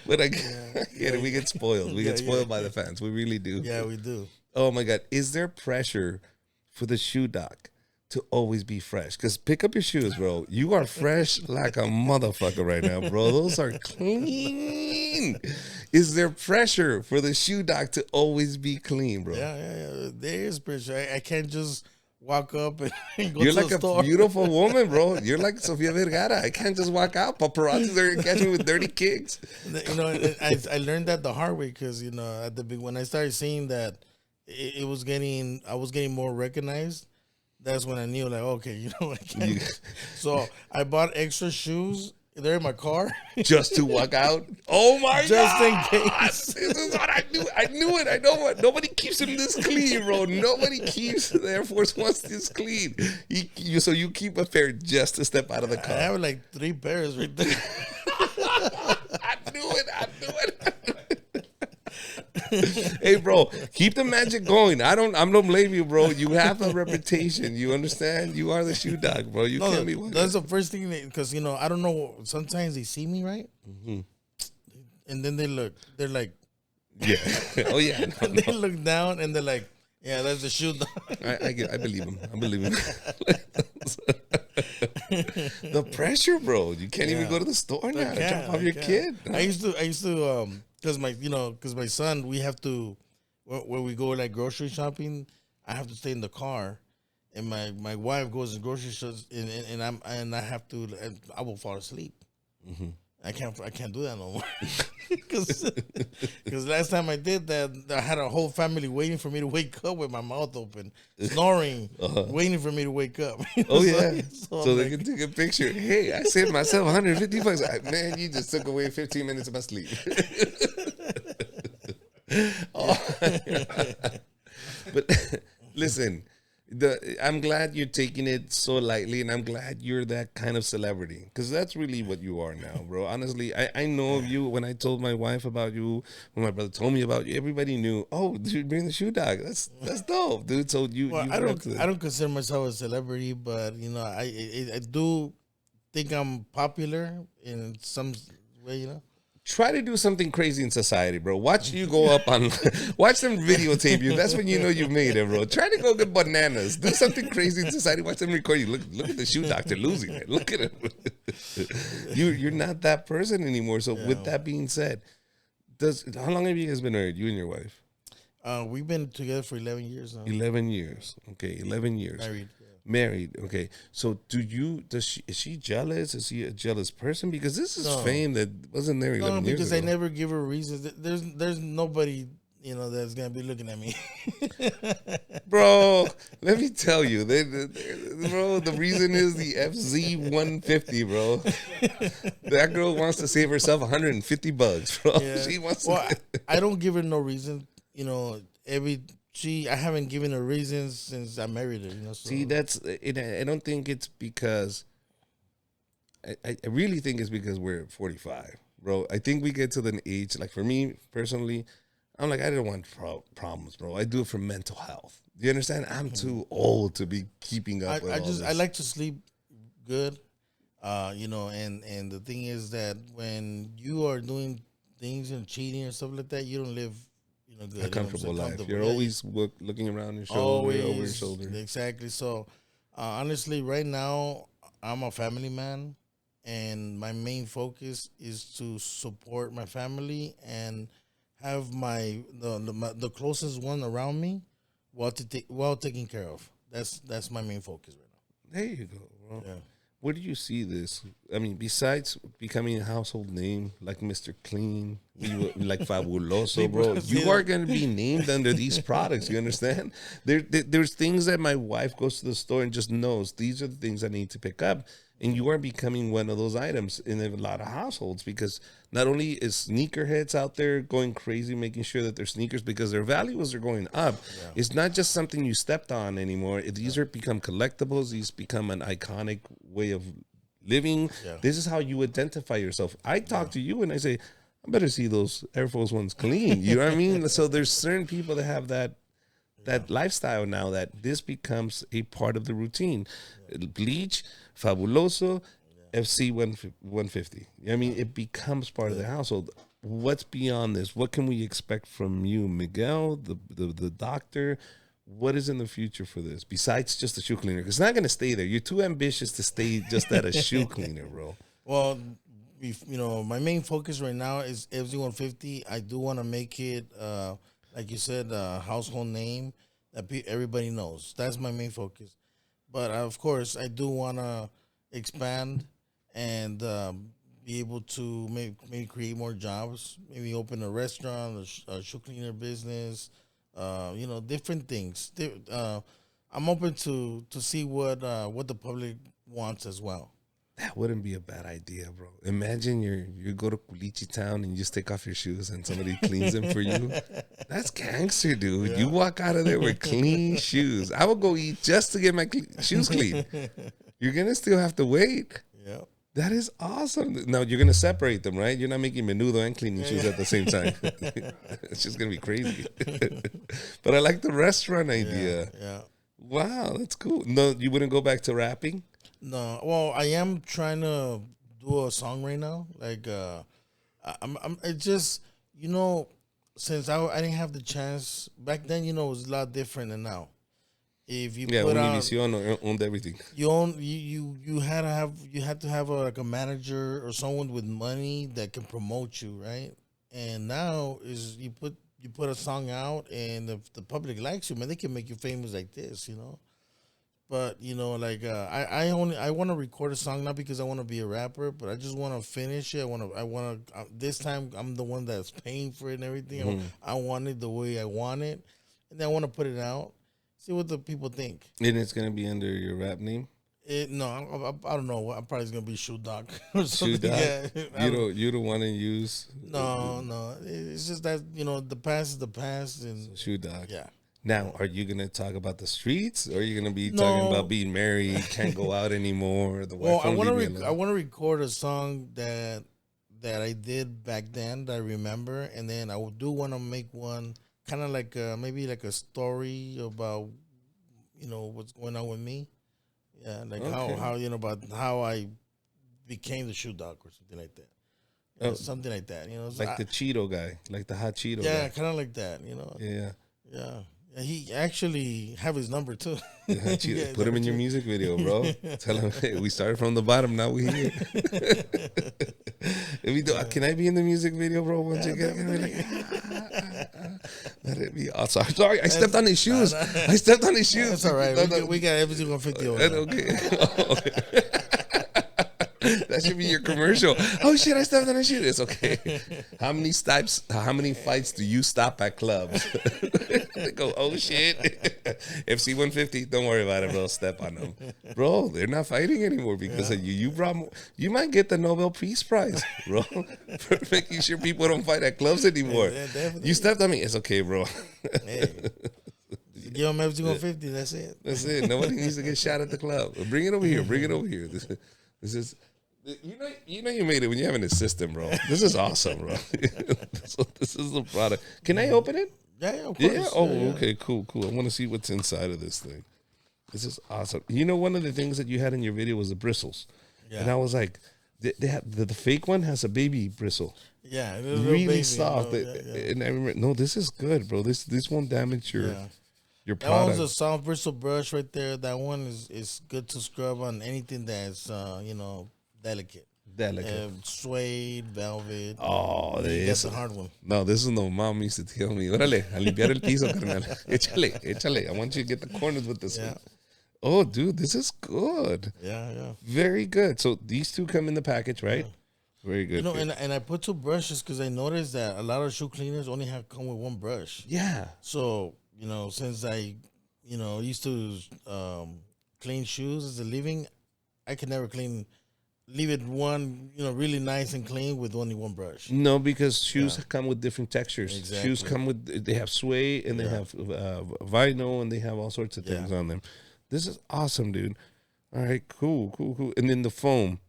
But I get it. We get spoiled. We get spoiled by the fans. We really do. Yeah, we do. Oh, my God. Is there pressure for the Shoe Dog to always be fresh? Because pick up your shoes, bro. You are fresh like a motherfucker right now, bro. Those are clean. Is there pressure for the Shoe Dog to always be clean, bro? Yeah. There is pressure. I can't just walk up and go You're to like the store. a beautiful woman, bro. You're like Sofia Vergara. I can't just walk out. Paparazzis are gonna catch me with dirty kicks. You know, I learned that the hard way because, you know, at the big when I started seeing that I was getting more recognized. That's when I knew, like, okay, you know, I can't. So I bought extra shoes they're in my car just to walk out. Oh my just god! in case. This is what I knew. I knew it. I know what. Nobody keeps him this clean, bro. Nobody keeps the Air Force Ones this clean. So you keep a pair just to step out of the car. I have like 3 pairs right there. I knew it. I knew it. Hey, bro, keep the magic going. I don't blame you, bro. You have a reputation. You understand? You are the shoe dog, bro. You can't be one. That's the first thing, because I don't know. Sometimes they see me, right, and then they're like, yeah, oh yeah. No, they look down and they're like, yeah, that's the shoe dog. I believe him. I believe him. The pressure, bro. You can't even go to the store now to drop off your kid. I used to because my son, we have to, when we go like grocery shopping, I have to stay in the car, and my wife goes in grocery stores, and I have to, and I will fall asleep. I can't do that no more, because last time I did that, I had a whole family waiting for me to wake up with my mouth open, snoring, waiting for me to wake up. Oh yeah, so they can take a picture. Hey, I saved myself $150. Man, you just took away 15 minutes of my sleep. But listen, I'm glad you're taking it so lightly, and I'm glad you're that kind of celebrity, because that's really what you are now, bro. Honestly, I know of you. When I told my wife about you, when my brother told me about you, everybody knew. Oh, dude, bring the shoe dog. That's dope, dude. So I don't consider myself a celebrity, but I do think I'm popular in some way, Try to do something crazy in society, bro. Watch you go up on, watch them videotape you. That's when you know you made it, bro. Try to go get bananas. Do something crazy in society. Watch them record you. Look at the shoe doctor losing it. Look at him. You're not that person anymore. So with that being said, how long have you guys been married, you and your wife? We've been together for 11 years now. 11 years. Okay, 11 years. Married. Okay. So is she jealous? Is she a jealous person? Because this is fame that wasn't there 11 years ago. Because I never give her reasons. There's nobody, that's going to be looking at me. Bro, let me tell you. Bro, the reason is the FZ150, bro. That girl wants to save herself $150, bro. Yeah. She wants I don't give her no reason. I haven't given her reasons since I married her. So. See, that's it. I don't think it's because. I really think it's because we're 45, bro. I think we get to the age, like for me personally, I'm like, I don't want problems, bro. I do it for mental health. Do you understand? I'm too old to be keeping up with all this. I like to sleep good, and the thing is that when you are doing things and cheating and stuff like that, you don't live good, a comfortable life. You're always looking around your shoulder, over your shoulder. Exactly. So, honestly, right now, I'm a family man, and my main focus is to support my family and have the closest one around me well taken care of. That's my main focus right now. There you go, bro. Yeah. Where do you see this? I mean, besides becoming a household name like Mr. Clean, like Fabuloso, bro, you are going to be named under these products. You understand? There's things that my wife goes to the store and just knows these are the things I need to pick up. And you are becoming one of those items in a lot of households, because not only is sneakerheads out there going crazy, making sure that their sneakers, because their values are going up. Yeah. It's not just something you stepped on anymore. These are become collectibles. These become an iconic way of living. Yeah. This is how you identify yourself. I talk to you and I say, I better see those Air Force Ones clean. You know what I mean? So there's certain people that have that lifestyle now, that this becomes a part of the routine. Bleach, Fabuloso, FC 150. I mean, it becomes part of the household. What's beyond this? What can we expect from you, Miguel, the doctor? What is in the future for this besides just a shoe cleaner? Because it's not going to stay there. You're too ambitious to stay just at a shoe cleaner, bro. Well, my main focus right now is FC 150. I do want to make it, like you said, a household name that everybody knows. That's my main focus. But of course, I do want to expand and be able to maybe create more jobs. Maybe open a restaurant, a shoe cleaner business. Different things. I'm open to see what the public wants as well. That wouldn't be a bad idea, bro. Imagine you go to Culichi town and you just take off your shoes and somebody cleans them for you. That's gangster, dude. Yeah. You walk out of there with clean shoes. I would go eat just to get my shoes clean. You're gonna still have to wait. Yeah. That is awesome. Now you're gonna separate them, right? You're not making menudo and cleaning shoes at the same time. It's just gonna be crazy. But I like the restaurant idea. Yeah. Wow, that's cool. No, you wouldn't go back to rapping? No, well, I am trying to do a song right now. Like, I'm it just, since I didn't have the chance back then, it was a lot different than now. If you put Univision owned everything. You had to have like a manager or someone with money that can promote you, right? And now is you put a song out, and if the public likes you, man, they can make you famous like this, But I want to record a song not because I want to be a rapper, but I just want to finish it. I want to. This time I'm the one that's paying for it and everything. Mm-hmm. I want it the way I want it, and then I want to put it out, see what the people think. And it's gonna be under your rap name. No, I don't know. I'm probably gonna be Shoe Doc or something. Shoe Doc. Yeah, you don't want to use. No. It's just that the past is the past, and Shoe Doc. Yeah. Now, are you going to talk about the streets, or are you going to be talking about being married, can't go out anymore? I want to record a song that I did back then that I remember, and then I do want to make one kind of like maybe like a story about what's going on with me. Yeah, like how about how I became the Shoe Dog or something like that. Something like that. Like the Cheeto guy, like the hot Cheeto. Yeah, kind of like that. Yeah. He actually have his number too. Yeah, put him in your music video, bro. Tell him, hey, we started from the bottom, now we here. If we do, can I be in the music video, bro? Once you get let it be awesome. Sorry, I stepped on his shoes. I stepped on his shoes. That's all right. We got everything on 50 over. Okay. That should be your commercial. Oh shit! I stepped on a shit. It's okay. How many fights do you stop at clubs? They go, oh shit. FC 150. Don't worry about it, bro. Step on them, bro. They're not fighting anymore because of you. You might get the Nobel Peace Prize, bro, for making sure people don't fight at clubs anymore. Yeah, you stepped on me. It's okay, bro. Hey. Give them FC 150. That's it. That's it. Nobody needs to get shot at the club. Bring it over here. Bring it over here. This is. You made it when you have an assistant, bro. This is awesome, bro. This is the product. Can I open it? Yeah, of course. Yeah. Oh, yeah. Okay. Cool. I want to see what's inside of this thing. This is awesome. One of the things that you had in your video was the bristles, and I was like, they have, the fake one has a baby bristle. Yeah, it is really soft. And I remember, no, this is good, bro. This won't damage your product. That one's a soft bristle brush right there. That one is good to scrub on anything that's delicate. Suede, velvet. Oh, that's a hard one. No, this is no mom used to tell me. Órale, a limpiar el piso, carnal. Échale. I want you to get the corners with this one. Oh, dude, this is good. Yeah. Very good. So these two come in the package, right? Yeah. Very good. And I put two brushes because I noticed that a lot of shoe cleaners only come with one brush. Yeah. So, since I, used to clean shoes as a living, I could never leave it one, really nice and clean with only one brush. No, because shoes come with different textures. Exactly. Shoes they have suede and they have vinyl and they have all sorts of things on them. This is awesome, dude. All right, cool. And then the foam.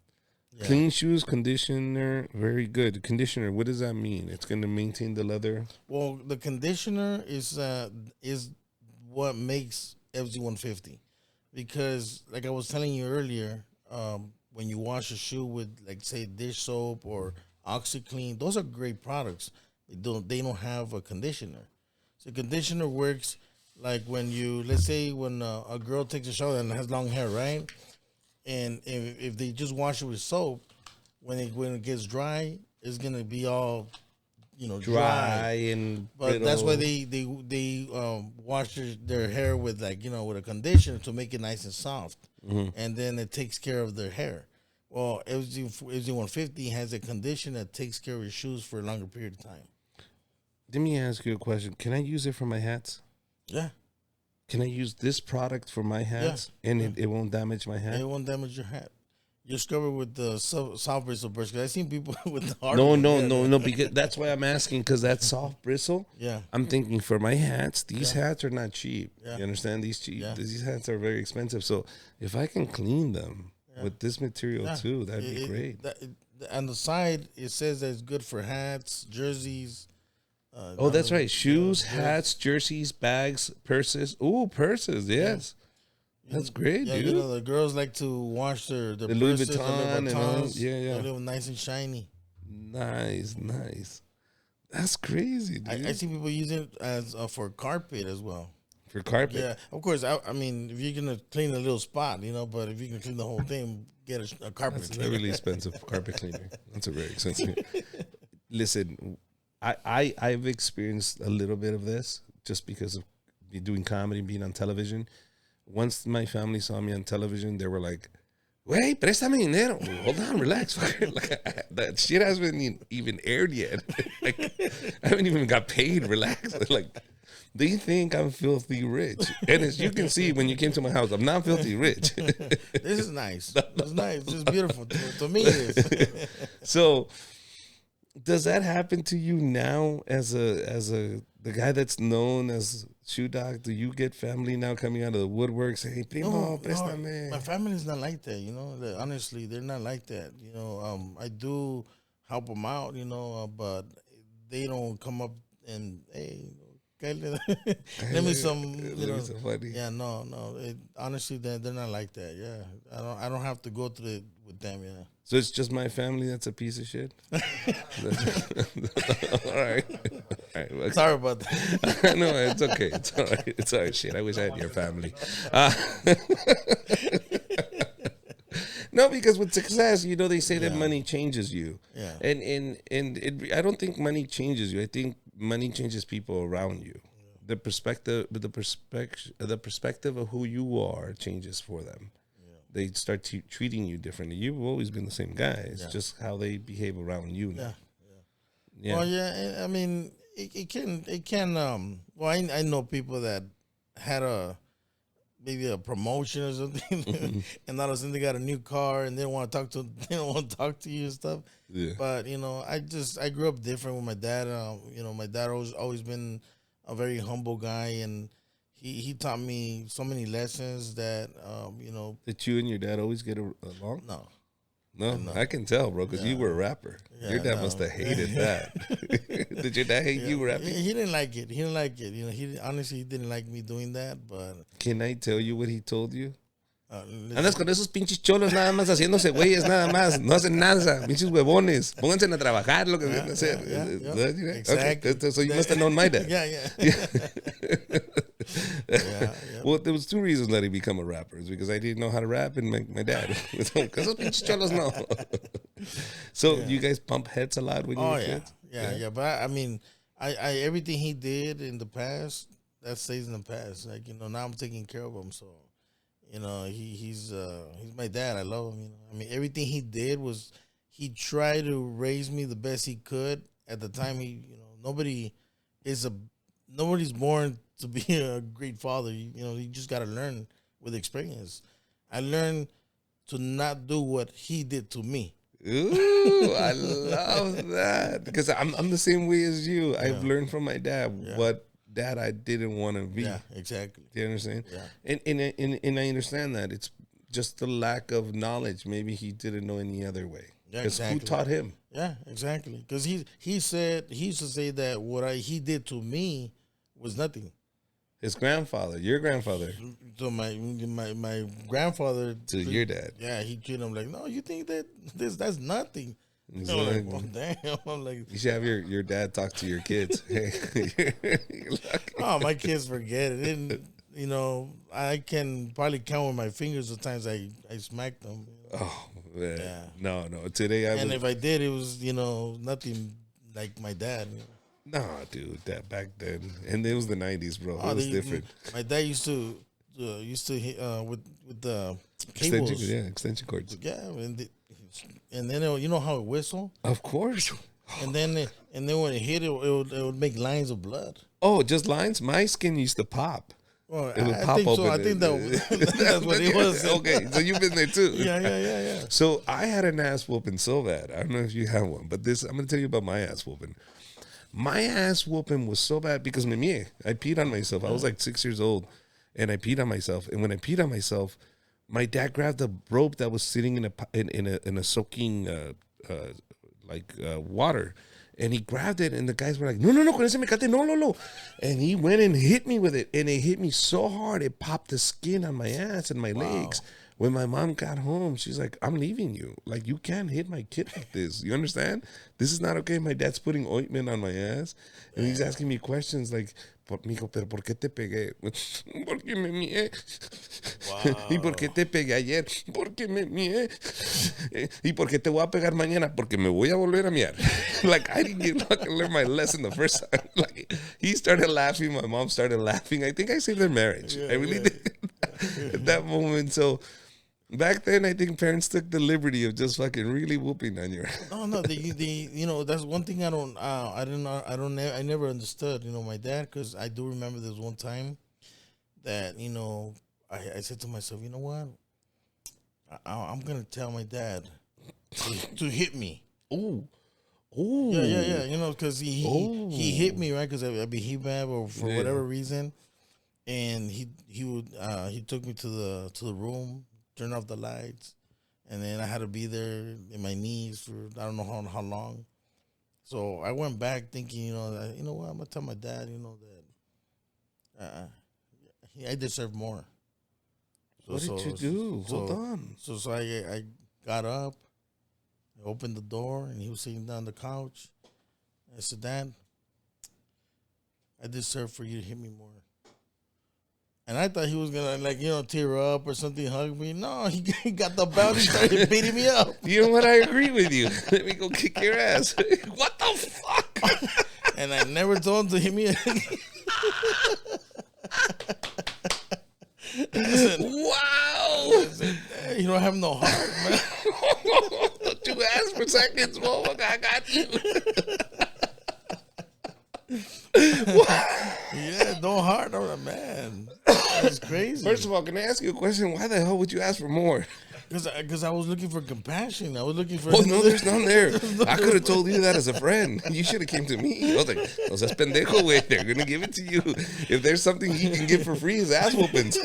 Yeah. Clean shoes, conditioner, very good. Conditioner, what does that mean? It's going to maintain the leather? Well, the conditioner is what makes FZ150. Because, like I was telling you earlier, when you wash a shoe with, like, say, dish soap or OxyClean, those are great products. They don't have a conditioner. So conditioner works like when let's say when a girl takes a shower and has long hair, right? And if they just wash it with soap, when it gets dry, it's gonna be all, dry and. But brittle. That's why they wash their hair with with a conditioner to make it nice and soft. Mm-hmm. And then it takes care of their hair. Well, FZ150 has a conditioner that takes care of your shoes for a longer period of time. Let me ask you a question. Can I use it for my hats? Yeah. Can I use this product for my hats? Yeah. And it won't damage my hat? It won't damage your hat. You're scrubbing with the soft bristle brush. Cause I seen people with the hard No, one. no, Yeah, no, no. Because that's why I'm asking. Because that soft bristle. yeah, I'm thinking for my hats. These hats are not cheap. Yeah. You understand? These hats are very expensive. So if I can clean them with this material too, that'd be great. On the side, it says that it's good for hats, jerseys. Oh, that's right. Shoes, hats, jerseys, bags, purses. Ooh, purses. Yes. That's great, Yeah, dude. you know the girls like to wash their The Louis purses, Vuitton and all. Yeah, yeah. They're nice and shiny. Nice, nice. That's crazy, dude. I see people using it as for carpet as well. For carpet. Yeah, of course. I mean, if you're gonna clean a little spot, you know, but if you can clean the whole thing, get a carpet. That's a really expensive carpet cleaner. That's a very expensive. Listen, I've experienced a little bit of this just because of me doing comedy, being on television. Once my family saw me on television, they were like, "Wait, préstame dinero." Hold on, relax. Like, that shit hasn't even aired yet. Like, I haven't even got paid. Relax. Like, they think I'm filthy rich. And as you can see, when you came to my house, I'm not filthy rich. This is nice. It's nice. It's beautiful. To me, it is. So, does that happen to you now as the guy that's known as Shoe Dog? Do you get family now coming out of the woodwork saying, "Hey, primo, préstame"? My family's not like that. You know, honestly, they're not like that. You know, I do help them out. You know, but they don't come up and hey. Let me some, you know. Yeah, no. Honestly, they're not like that. Yeah, I don't have to go through it with them. Yeah. So it's just my family that's a piece of shit. All right. Well, sorry about that. No, it's okay. It's all right. It's all right. Shit, I wish I had your family. No, because with success, you know, they say that money changes you. Yeah. And I don't think money changes you. I think money changes people around you. The perspective of who you are changes for them. They start treating you differently. You've always been the same guy. It's just how they behave around you now. Yeah. Well, yeah. I mean, it can. Well, I know people that had maybe a promotion or something, and all of a sudden they got a new car and they don't want to talk to you and stuff. Yeah. But you know, I grew up different with my dad. You know, my dad always been a very humble guy, and he taught me so many lessons that you know. Did you and your dad always get along? No, I can tell, bro, because you were a rapper. Your dad must have hated that. Did your dad hate you rapping? He didn't like it. You know, he didn't like me doing that. But can I tell you what he told you? Andas con esos pinches cholos nada más haciéndose güeyes nada más. No hacen nada, pinches huevones. Pónganse a trabajar lo que deben hacer. Exactly. Okay. So you must have known my dad. Yeah. Well, there was two reasons that he become a rapper. It's because I didn't know how to rap, and my dad. Because those pinches cholos no. So you guys bump heads a lot when you were kids? Yeah. But I mean, I everything he did in the past, that stays in the past. Like, you know, now I'm taking care of him, so. You know, he's my dad. I love him. You know, I mean, everything he did was he tried to raise me the best he could. At the time, nobody's born to be a great father. You know, you just got to learn with experience. I learned to not do what he did to me. Ooh, I love that because I'm the same way as you. I've learned from my dad what. That I didn't want to be. Yeah, exactly. Do you understand? Yeah. And I understand that. It's just the lack of knowledge. Maybe he didn't know any other way. Yeah, exactly. Who taught him? Yeah, exactly. Because he used to say that what he did to me was nothing. His grandfather, your grandfather. So my grandfather to your dad. Yeah, he treated him like, no, you think that's nothing. Exactly. I'm like, well, damn. I'm like, you should have your dad talk to your kids. Oh, my kids forget it. And, you know, I can probably count with my fingers the times I smacked them. Oh man, yeah. No. Today if I did, it was nothing like my dad. You know? No, dude, that back then, and it was the '90s, bro. It was different. My dad used to with the cables, extension cords. Yeah, and then you know how it whistle? Of course. And then when it hit, it would make lines of blood. Oh, just lines? My skin used to pop. Well, It would I pop think open. so. I think that's what it was. Okay, so you've been there too. Yeah. So I had an ass whooping so bad. I don't know if you have one, but I'm gonna tell you about my ass whooping. My ass whooping was so bad because I peed on myself. I was like 6 years old, and I peed on myself. And when I peed on myself, my dad grabbed a rope that was sitting in a soaking water, and he grabbed it. And the guys were like, "No, con ese mecate, no." And he went and hit me with it, and it hit me so hard it popped the skin on my ass and my legs. When my mom got home, she's like, "I'm leaving you. Like, you can't hit my kid like this. You understand? This is not okay." My dad's putting ointment on my ass, and he's asking me questions like, "Mijo, pero ¿por qué te pegué?" Porque me mié. ¿Y por qué te pegué ayer? Porque me mié. ¿Y por qué te voy a pegar mañana? Porque me voy a volver a miar. Like, I didn't get fucking learn my lesson the first time. Like, he started laughing. My mom started laughing. I think I saved their marriage. I really did at that moment. So back then, I think parents took the liberty of just fucking really whooping on your. No. That's one thing I never understood. My dad, because I do remember this one time that I said to myself, you know what, I'm gonna tell my dad to hit me. Ooh. Yeah. Because he hit me, right? Because I behaved bad or for whatever reason, and he took me to the room, turned off the lights, and then I had to be there in my knees for I don't know how long. So I went back thinking, that, what, I'm gonna tell my dad, that I deserve more. What did you do? Hold on. So I got up, I opened the door, and he was sitting down on the couch. I said, "Dad, I deserve for you to hit me more." And I thought he was gonna tear up or something, hug me. No, he got the belt and started beating me up. You know what? I agree with you. Let me go kick your ass. What the fuck? And I never told him to hit me again. Wow. I said, "You don't have no heart, man." Don't you ask for seconds, motherfucker. I got you. Yeah, no heart. I'm like, man, that's crazy. First of all, can I ask you a question? Why the hell would you ask for more? Because I was looking for compassion. I was looking for. Oh, no, there's none there. I could have told you that as a friend. You should have came to me. I was like, no seas pendejo, güey. They're going to give it to you. If there's something you can give for free, it's ass whoopings.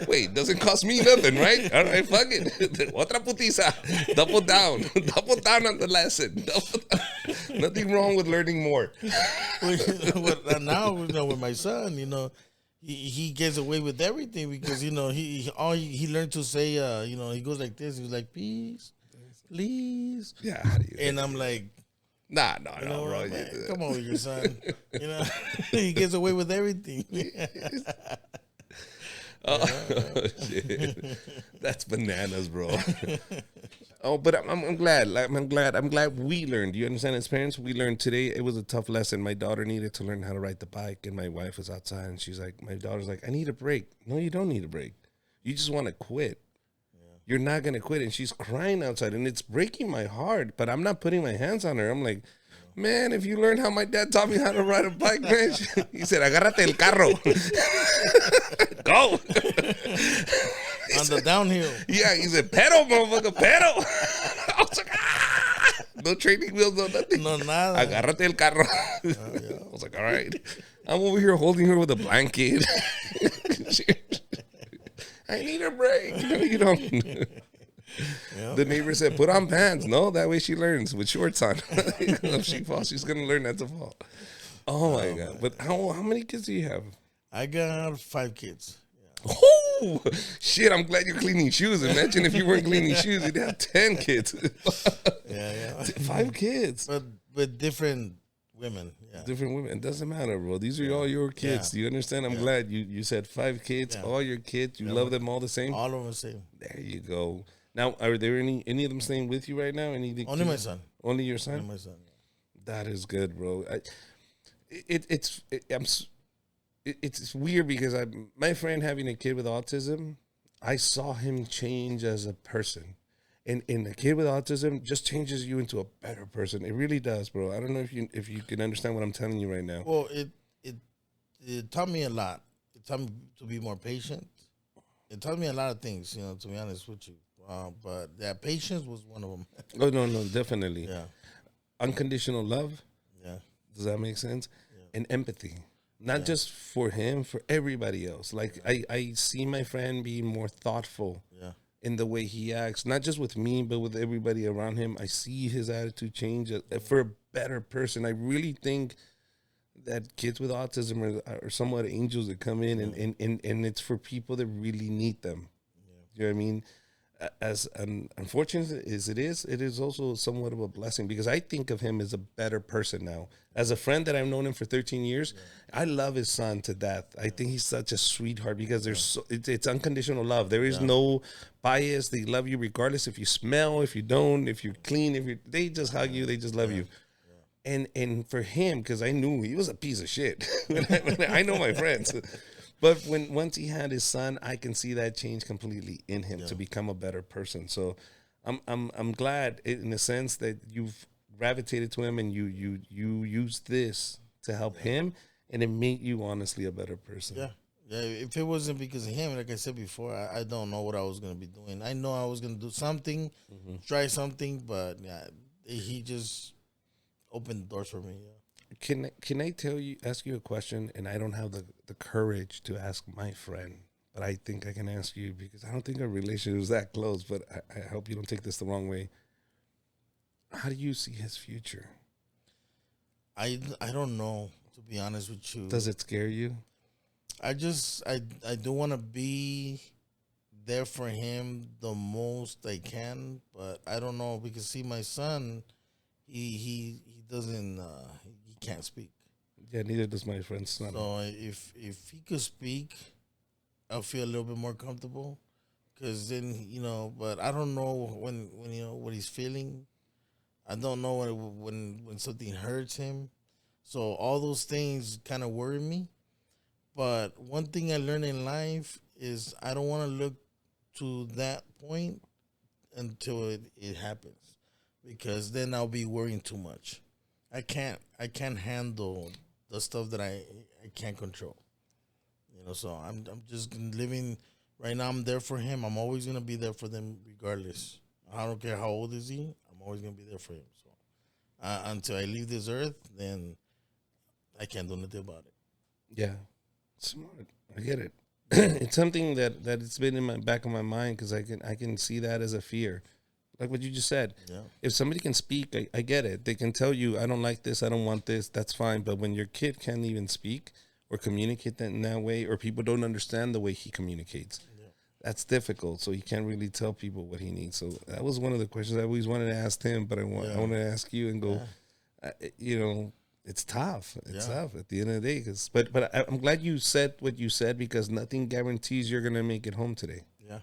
Wait, doesn't cost me nothing, right? All right, fuck it. Otra putiza. Double down. Double down on the lesson. Nothing wrong with learning more. Now, with my son, he gets away with everything because he learned to say he goes like this. He's like, "Please, please." Yeah, how do you? And I'm like, no, bro. Man, come on with your son. He gets away with everything. Oh, shit. That's bananas, bro. Oh, but I'm glad. I'm glad we learned. You understand? As parents, we learned today. It was a tough lesson. My daughter needed to learn how to ride the bike, and my wife was outside, and she's like, my daughter's like, "I need a break." No, you don't need a break. You just want to quit. Yeah. You're not gonna quit, and she's crying outside, and it's breaking my heart. But I'm not putting my hands on her. I'm like, man, if you learn how my dad taught me how to ride a bike, man, he said, "Agárrate el carro." Go. On the downhill. Yeah, he said, "Pedal, motherfucker, pedal." I was like, ah. No training wheels, no nothing. No nada. Agárrate el carro. Yeah. I was like, all right. I'm over here holding her with a blanket. I need a break. No, you don't. Yep. The neighbor said, "Put on pants." No, that way she learns with shorts on. If she falls, she's going to learn not to fall. Oh, my God. But how many kids do you have? I got 5 kids. Yeah. Oh, shit. I'm glad you're cleaning shoes. Imagine if you weren't cleaning shoes, you'd have 10 kids. Yeah. 5 kids. But with different women. Yeah. Different women. It doesn't matter, bro. These are all your kids. Do you understand? I'm glad you said 5 kids, all your kids. You love them all the same? All of them the same. There you go. Now, are there any of them staying with you right now? Only my son. Only your son? Only my son. Yeah. That is good, bro. It's weird because my friend having a kid with autism, I saw him change as a person. And a kid with autism just changes you into a better person. It really does, bro. I don't know if you can understand what I'm telling you right now. Well, it taught me a lot. It taught me to be more patient. It taught me a lot of things, to be honest with you. But yeah, patience was one of them. Oh no, definitely. Yeah, Unconditional love. yeah, Does that make sense? yeah, And empathy, not yeah, just for him, for everybody else. Like I see my friend being more thoughtful yeah, in the way he acts, not just with me, but with everybody around him. I see his attitude change for a better person. I really think that kids with autism are somewhat angels that come in and it's for people that really need them. You know what I mean? As unfortunate as it is also somewhat of a blessing because I think of him as a better person now. As a friend that I've known him for 13 years, I love his son to death. I think he's such a sweetheart because it's unconditional love. There is no bias. They love you regardless if you smell, if you don't, if you're clean, they just hug you, they just love you. And for him, because I knew he was a piece of shit. I know my friends. But once he had his son, I can see that change completely in him to become a better person. So I'm glad in the sense that you've gravitated to him and you used this to help him and it made you honestly a better person. yeah. Yeah, if it wasn't because of him, like I said before, I don't know what I was gonna be doing. I know I was gonna do something, try something, but yeah, he just opened the doors for me. Yeah. Can I ask you a question? And I don't have the courage to ask my friend, but I think I can ask you because I don't think our relationship is that close. But I hope you don't take this the wrong way. How do you see his future? I don't know, to be honest with you. Does it scare you? I do want to be there for him the most I can, but I don't know because see my son, he doesn't he can't speak. Yeah, neither does my friend son. So if he could speak, I'll feel a little bit more comfortable. Cause then but I don't know when what he's feeling. I don't know when something hurts him. So all those things kind of worry me. But one thing I learned in life is I don't want to look to that point until it happens, because then I'll be worrying too much. I can't handle the stuff that I can't control. So I'm just living right now. I'm there for him. I'm always gonna be there for them regardless. I don't care how old is he. I'm always gonna be there for him. So until I leave this earth, then I can't do nothing about it. Yeah, smart. I get it. It's something that it's been in my back of my mind because I can see that as a fear, like what you just said. Yeah. If somebody can speak, I get it. They can tell you, I don't like this, I don't want this. That's fine. But when your kid can't even speak or communicate that in that way, or people don't understand the way he communicates, that's difficult. So he can't really tell people what he needs. So that was one of the questions I always wanted to ask him, but I want to ask you and go, it's tough. It's tough at the end of the day. But I'm glad you said what you said because nothing guarantees you're gonna make it home today. Yeah.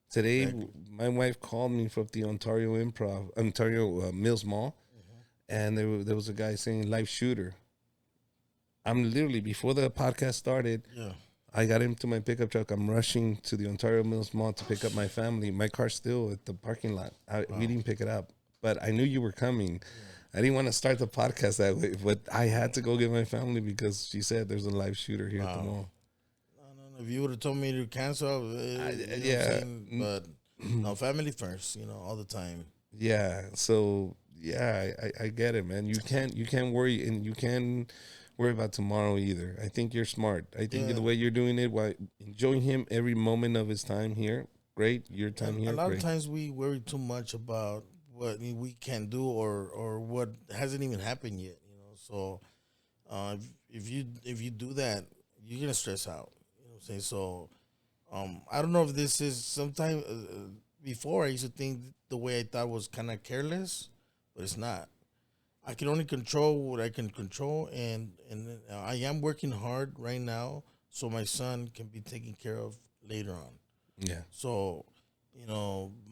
Today, my wife called me from the Ontario Mills Mall, and there was a guy saying live shooter. I'm literally before the podcast started. Yeah. I got into my pickup truck. I'm rushing to the Ontario Mills Mall to pick up my family. My car's still at the parking lot. We didn't pick it up, but I knew you were coming. I didn't want to start the podcast that way, but I had to go get my family because she said there's a live shooter here at the mall. No. If you would have told me to cancel, but no, family first. All the time. Yeah. So yeah, I get it, man. You can't worry, and you can't worry about tomorrow either. I think you're smart. I think the way you're doing it, while enjoying him every moment of his time here, great. Your time here, a lot great. of times we worry too much about what we can do or what hasn't even happened yet. So if you do that, you're gonna stress out. You know what I'm saying? So I don't know if this is sometime before I used to think the way I thought was kind of careless, but it's not. I can only control what I can control, and I am working hard right now so my son can be taken care of later on. Yeah. So,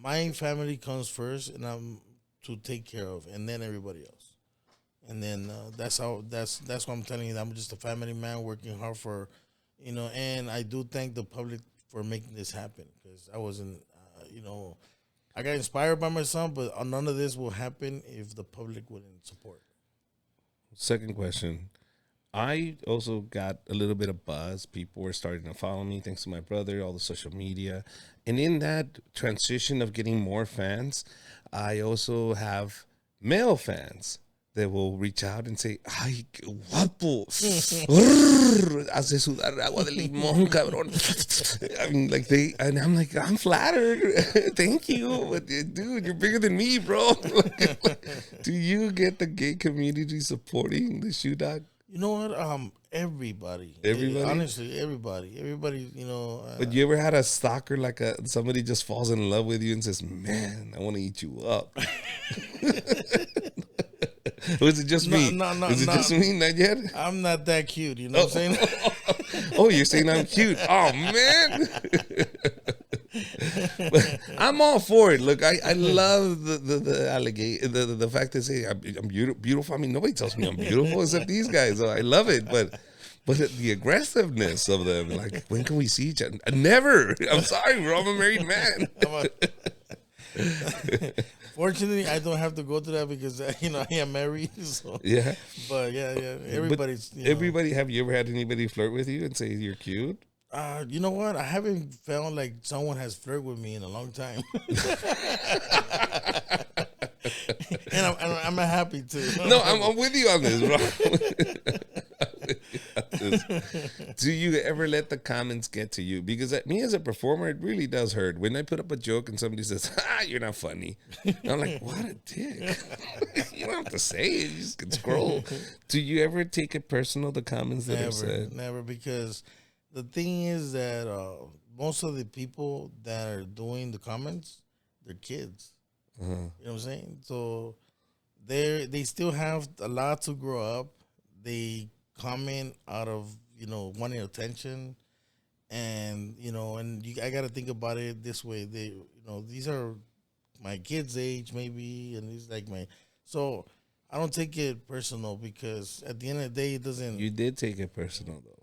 my family comes first, and I'm to take care of, and then everybody else. And then that's what I'm telling you. I'm just a family man working hard for, and I do thank the public for making this happen because I wasn't, I got inspired by my son, but none of this will happen if the public wouldn't support. Second question. I also got a little bit of buzz. People were starting to follow me thanks to my brother, all the social media. And in that transition of getting more fans, I also have male fans that will reach out and say, ay, qué guapo. Hace sudar agua de limón, cabrón. I mean, like and I'm like, I'm flattered. Thank you. But dude, you're bigger than me, bro. Do you get the gay community supporting the shoe dog? You know what? Everybody. Everybody? Honestly, everybody. Everybody, But you ever had a stalker like somebody just falls in love with you and says, man, I want to eat you up? Or is it just me? No, is it just me? Not yet? I'm not that cute. You know what I'm saying? Oh, you're saying I'm cute. Oh, man. But I'm all for it. Look, I love the allegation, the fact that say I'm beautiful. I mean, nobody tells me I'm beautiful except these guys. So I love it, but the aggressiveness of them, like, when can we see each other? Never. I'm sorry, bro. I'm a married man. Fortunately, I don't have to go through that because I am married. So. Yeah. But yeah, everybody's. Everybody, have you ever had anybody flirt with you and say you're cute? You know what? I haven't felt like someone has flirted with me in a long time. and I'm happy to. No, I'm with you on this, bro. Do you ever let the comments get to you? Because me as a performer, it really does hurt when I put up a joke and somebody says, you're not funny. And I'm like, what a dick. You don't have to say it. You just can scroll. Do you ever take it personal, the comments that are said? Never, because the thing is that most of the people that are doing the comments, they're kids. You know what I'm saying? So they still have a lot to grow up. They comment out of wanting attention, and I got to think about it this way. These are my kids' age maybe, and it's like so I don't take it personal because at the end of the day it doesn't. You did take it personal though.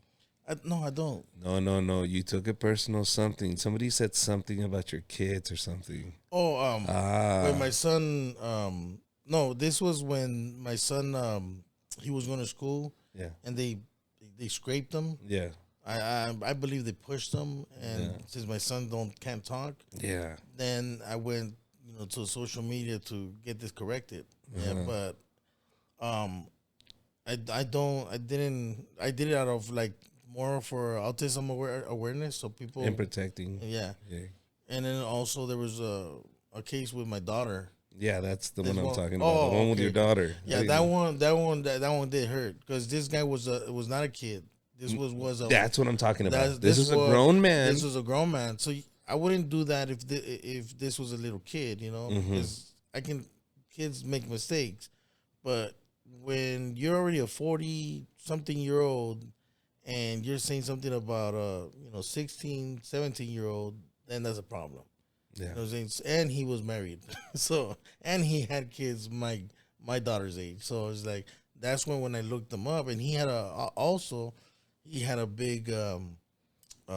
No, I don't. No. You took it personal. Somebody said something about your kids or something. Oh, when my son. No, this was when my son. He was going to school. Yeah. And they scraped him. Yeah. I believe they pushed him, and since my son can't talk. Yeah. Then I went to social media to get this corrected. Yeah, but I did it out of like. More for autism awareness, so people and protecting. Yeah. And then also there was a case with my daughter. Yeah, that's the one I'm talking about. The one with your daughter. Yeah, that one did hurt because this guy was not a kid. This was a. That's what I'm talking about. This is a grown man. This was a grown man. So I wouldn't do that if this was a little kid, because kids make mistakes, but when you're already a 40-something-year-old. And you're saying something about 16, 17-year-old, then that's a problem. Yeah. You know what I'm saying? And he was married. And he had kids my daughter's age. So it's like that's when I looked him up, and he had a big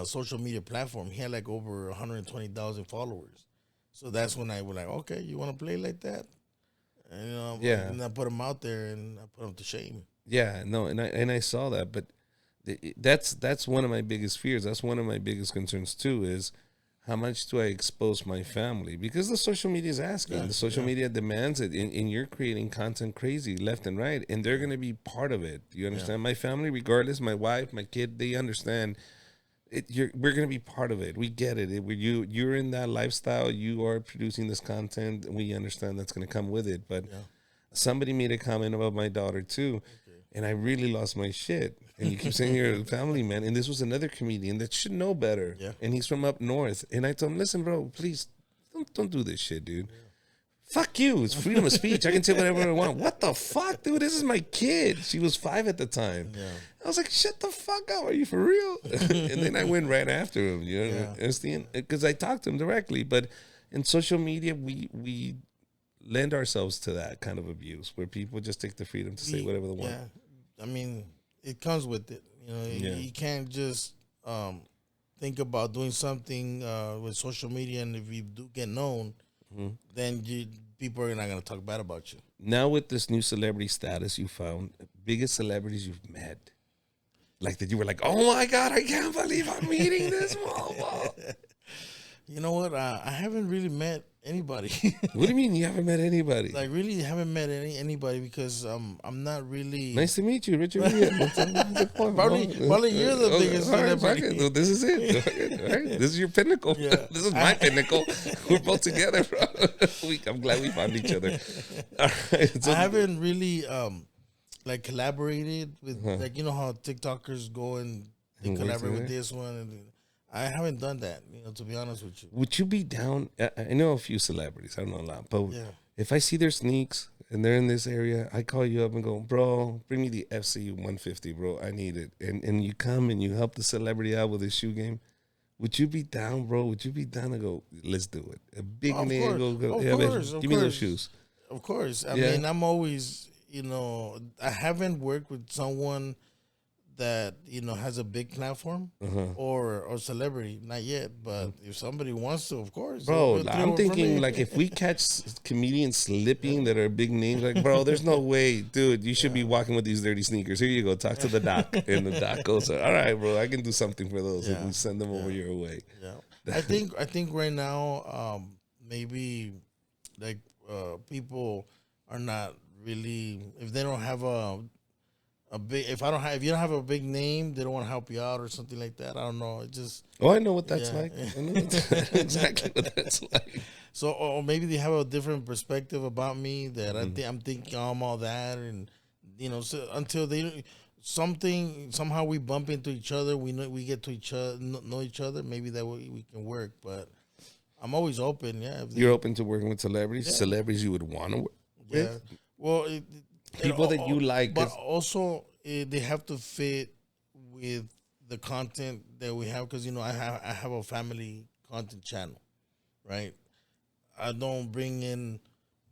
social media platform. He had like over 120,000 followers. So that's when I was like, okay, you want to play like that? And and I put him out there and I put him to shame. Yeah, no, and I saw that, but that's one of my biggest fears. That's one of my biggest concerns too, is how much do I expose my family? Because the social media is asking. The social media demands it, and you're creating content crazy left and right, and they're going to be part of it. You understand? My family, regardless, my wife, my kid, they understand it. We're going to be part of it. We get it. You're in that lifestyle. You are producing this content. We understand that's going to come with it. But somebody made a comment about my daughter too, and I really lost my shit. And you keep saying you're a family man. And this was another comedian that should know better. Yeah. And he's from up north. And I told him, listen, bro, please don't do this shit, dude. Yeah. Fuck you. It's freedom of speech. I can say whatever I want. What the fuck, dude? This is my kid. She was 5 at the time. Yeah. I was like, shut the fuck up. Are you for real? And then I went right after him. You know, because I talked to him directly. But in social media, we lend ourselves to that kind of abuse where people just take the freedom to say whatever they want. Yeah. I mean, it comes with it. You can't just think about doing something with social media, and if you do get known, then people are not going to talk bad about you. Now with this new celebrity status you found, biggest celebrities you've met. Like that you were like, oh my God, I can't believe I'm meeting this motherfucker. You know what? I haven't really met anybody. What do you mean you haven't met anybody? Like really haven't met anybody because I'm not really. Nice to meet you, Richard. Probably you're the biggest celebrity. Right, this is it. All right, this is your pinnacle. Yeah. This is my pinnacle. We're both together, bro. I'm glad we found each other. All right, so I haven't really like collaborated with like you know how TikTokers go and they collaborate with this one and I haven't done that, you know, to be honest with you. Would you be down? I know a few celebrities. I don't know a lot, but Yeah. if I see their sneaks and they're in this area, I call you up and go, bro, bring me the FC 150, bro. I need it. And you come and you help the celebrity out with his shoe game. Would you be down, bro? Would you be down to go, let's do it? A big name, go. Of course. Give me those shoes. Of course. I mean, I'm always, you know, I haven't worked with someone that, you know, has a big platform or celebrity. Not yet. But if somebody wants to, of course. Bro, I'm thinking, like, if we catch comedians slipping that are big names, like, bro, there's no way. Dude, you should be walking with these dirty sneakers. Here you go. Talk to the doc. And the doc goes, all right, bro, I can do something for those. And we send them over your way. Yeah. I think right now, maybe, like, people are not really, if they don't have a big, if you don't have a big name, they don't want to help you out or something like that. I don't know. It just. Oh, I know what that's like. I know exactly what that's like. So, or maybe they have a different perspective about me that I'm thinking I'm all that, and you know, so until they somehow we bump into each other, we get to know each other. Maybe that way we can work. But I'm always open. Yeah, you're open to working with celebrities. Yeah. Celebrities you would want to work with. Yeah. Well. People that you like, but also they have to fit with the content that we have. Because you know, I have a family content channel, right? I don't bring in,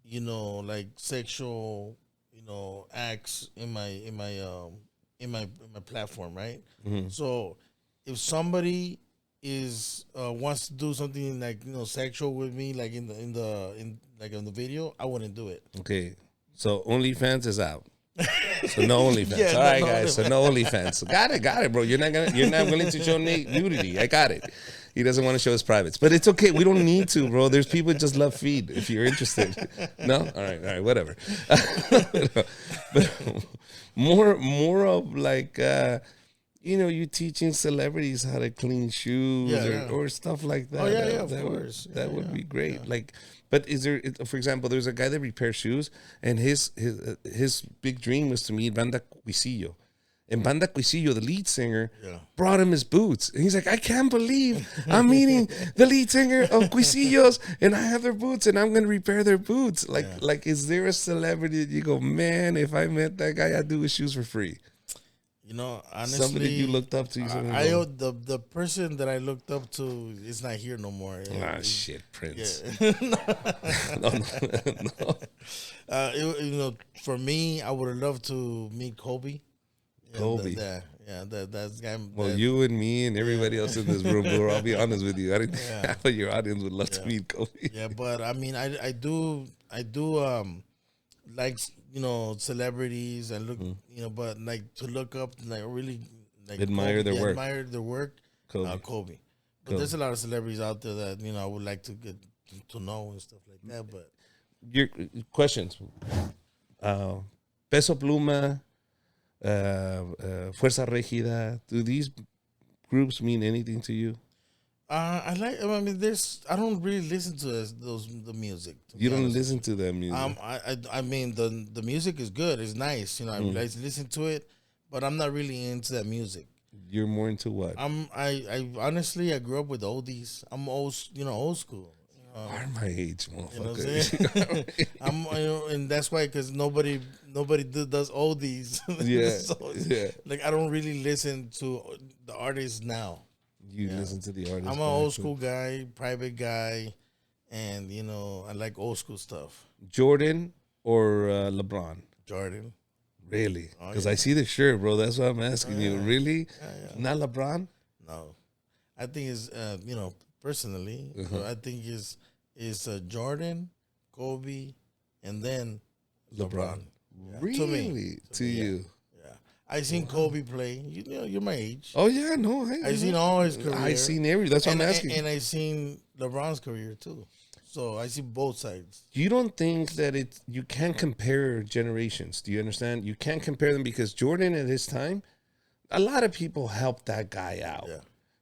you know, like sexual, you know, acts in my platform, right? Mm-hmm. So if somebody wants to do something like, you know, sexual with me, like in the video, I wouldn't do it. Okay. So OnlyFans is out. So no OnlyFans. All right, guys. So no OnlyFans. Got it, bro. You're not willing to show nudity. I got it. He doesn't want to show his privates, but it's okay. We don't need to, bro. There's people that just love feed. If you're interested, no. All right, whatever. But more of like, you know, you teaching celebrities how to clean shoes or stuff like that. Oh yeah, of course. That would be great. Yeah. Like. But is there, for example, there's a guy that repairs shoes, and his big dream was to meet Banda Cuisillo. And Banda Cuisillo, the lead singer, brought him his boots. And he's like, I can't believe I'm meeting the lead singer of Cuisillos, and I have their boots, and I'm going to repair their boots. Like, is there a celebrity that you go, man, if I met that guy, I'd do his shoes for free? You know, honestly, somebody you looked up to. The person that I looked up to is not here no more. Shit, Prince. Yeah. No. You know, for me, I would have loved to meet Kobe. Kobe. That's guy. Well, you and me and everybody else in this room, bro. I'll be honest with you. I think half of your audience would love to meet Kobe. Yeah, but I mean, I do like, you know, celebrities and look, you know, but like to look up, like really like admire their work. Admire their work. Kobe. But there's a lot of celebrities out there that, you know, I would like to get to know and stuff like that. But your questions, Peso Pluma, Fuerza Regida. Do these groups mean anything to you? I mean, I don't really listen to the music. You don't listen to that music. I mean, the music is good. It's nice. You know, I listen to it, but I'm not really into that music. You're more into what? I honestly, I grew up with oldies. I'm old school. Are my age, motherfucker. You know what I'm saying? And that's why, because nobody does oldies. Yeah, Like, I don't really listen to the artists now. You listen to the artists. I'm an old school guy, private guy, and you know, I like old school stuff. Jordan or LeBron? Jordan. Really? Because I see the shirt, bro. That's why I'm asking you. Really? Not LeBron? No. I think it's you know, personally, I think it's Jordan, Kobe, and then LeBron. Really? To you? Yeah. I seen Kobe play. You know, you're my age. Oh yeah, no, I seen all his career. I seen every. That's what I'm asking. And I seen LeBron's career too. So I see both sides. You don't think that you can't compare generations? Do you understand? You can't compare them because Jordan at his time, a lot of people helped that guy out. Yeah.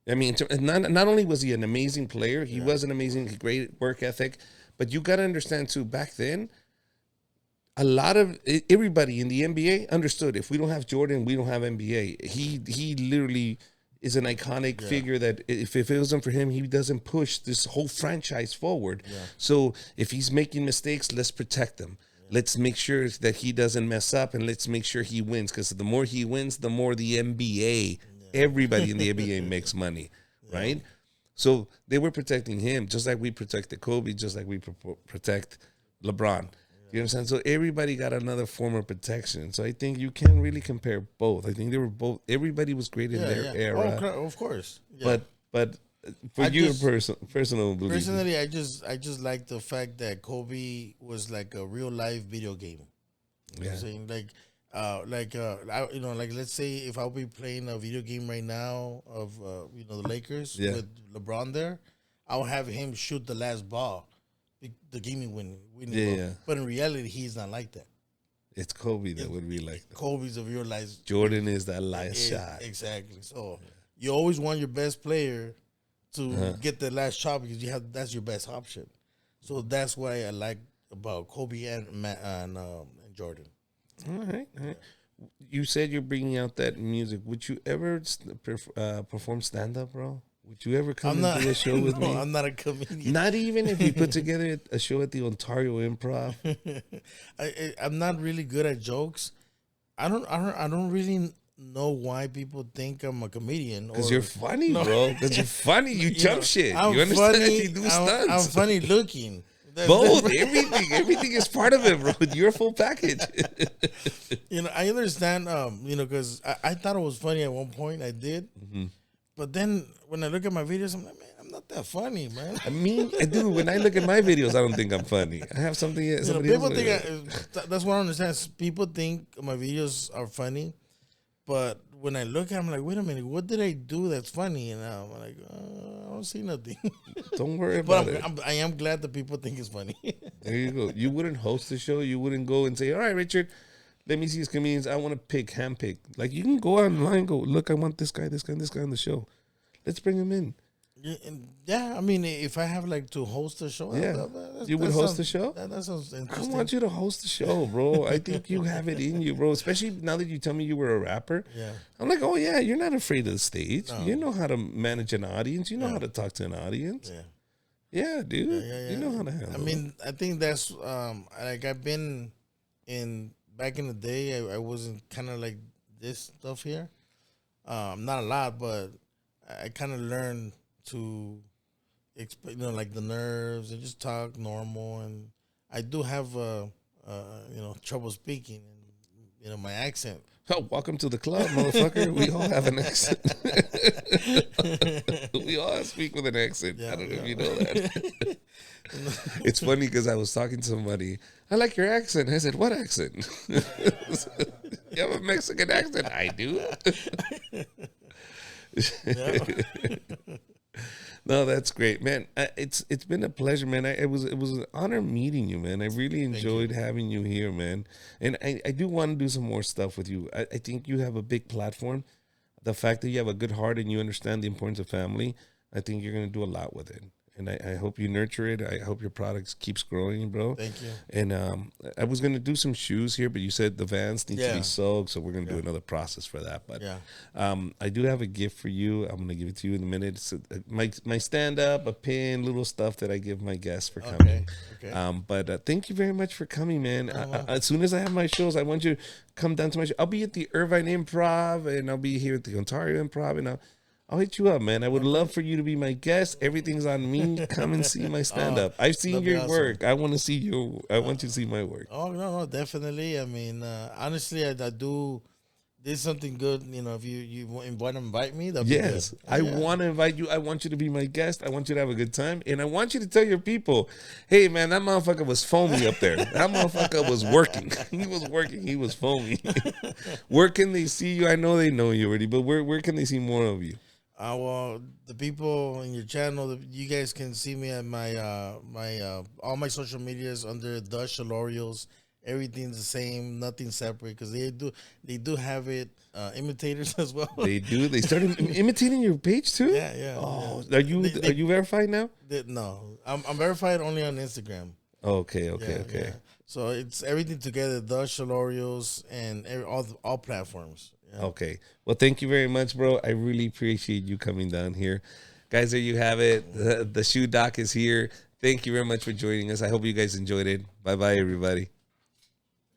I mean, not only was he an amazing player, he was an amazing, great work ethic, but you got to understand too, back then, a lot of everybody in the NBA understood if we don't have Jordan, we don't have NBA. He literally is an iconic figure that if it wasn't for him, he doesn't push this whole franchise forward. Yeah. So if he's making mistakes, let's protect him. Yeah. Let's make sure that he doesn't mess up, and let's make sure he wins, because the more he wins, the more the NBA, everybody in the NBA makes money, right? So they were protecting him just like we protected Kobe, just like we protect LeBron. You understand? So everybody got another form of protection. So I think you can't really compare both. I think they were both. Everybody was great in their era. Oh, of course. Yeah. But for personal belief. Personally, I just like the fact that Kobe was like a real life video game. You know what I'm saying? Like let's say if I'll be playing a video game right now of the Lakers with LeBron there, I'll have him shoot the last ball. The game winning ball. But in reality, he's not like that. It's Kobe that would be like that. Kobe's a real life. Jordan is that last shot. Exactly. So you always want your best player to get the last shot because that's your best option. So that's why I like about Kobe and Jordan. All right. You said you're bringing out that music. Would you ever perform stand-up, bro? Would you ever come and do a show with me? I'm not a comedian. Not even if we put together a show at the Ontario Improv. I'm not really good at jokes. I don't really know why people think I'm a comedian. Because you're funny, bro. Because you're funny. You jump shit. You understand? Funny, you do stunts. I'm funny looking. Both. Everything is part of it, bro. You're a full package. I understand, because I thought it was funny at one point. I did. Mm-hmm. But then when I look at my videos, I'm like, man, I'm not that funny, man. I mean, dude, when I look at my videos, I don't think I'm funny. I have something. People think that's what I understand. People think my videos are funny, but when I look at them, I'm like, wait a minute, what did I do that's funny? And I'm like, I don't see nothing. Don't worry about it. I am glad that people think it's funny. There you go. You wouldn't host the show. You wouldn't go and say, all right, Richard, let me see these comedians. I want to handpick. Like, you can go online, go, look, I want this guy on the show. Let's bring him in. Yeah, I mean, if I have like to host a show, you would host the show? That sounds interesting. I want you to host the show, bro. I think you have it in you, bro. Especially now that you tell me you were a rapper. Yeah. I'm like, oh yeah, you're not afraid of the stage. No. You know how to manage an audience. You know how to talk to an audience. Yeah. Yeah, dude. Yeah. You know how to handle it. I mean, I think that's like I've been back in the day. I wasn't kind of like this stuff here. Not a lot, but I kind of learned to, like the nerves and just talk normal. And I do have, trouble speaking and, my accent. Oh, welcome to the club, motherfucker. We all have an accent. We all speak with an accent. I don't know if you know that. It's funny because I was talking to somebody. I like your accent. I said, what accent? You have a Mexican accent. I do. No, that's great, man. It's been a pleasure, man. It was an honor meeting you, man. I really enjoyed having you here, man. And I do want to do some more stuff with you. I think you have a big platform. The fact that you have a good heart and you understand the importance of family, I think you're going to do a lot with it. And I hope you nurture it. I hope your product keeps growing, bro. Thank you. And I was going to do some shoes here, but you said the Vans need to be soaked, so we're going to do another process for that. But I do have a gift for you. I'm going to give it to you in a minute. It's my stand-up, a pin, little stuff that I give my guests for coming. Okay. But thank you very much for coming, man. As soon as I have my shows, I want you to come down to my show. I'll be at the Irvine Improv, and I'll be here at the Ontario Improv, and I'll hit you up, man. I would love for you to be my guest. Everything's on me. Come and see my stand-up. I've seen your work. I want to see you. I want you to see my work. Oh, no, definitely. I mean, honestly, I do there's something good, if you want to invite me, that'd Yes, be good. I want to invite you. I want you to be my guest. I want you to have a good time. And I want you to tell your people, hey, man, that motherfucker was foamy up there. That motherfucker was working. He was working. He was foamy. Where can they see you? I know they know you already, but where can they see more of you? Well, the people in your channel, you guys can see me at my all my social medias under the Shalorios. Everything's the same, nothing separate, because they do have it imitators as well. They do. They started imitating your page too. Yeah. Oh, Yeah. are you verified now? No, I'm verified only on Instagram. Okay. Yeah. So it's everything together, the Shalorios and all platforms. Yeah. Okay. Well, thank you very much, bro. I really appreciate you coming down here. Guys, there you have it. The shoe doc is here. Thank you very much for joining us. I hope you guys enjoyed it. Bye-bye, everybody.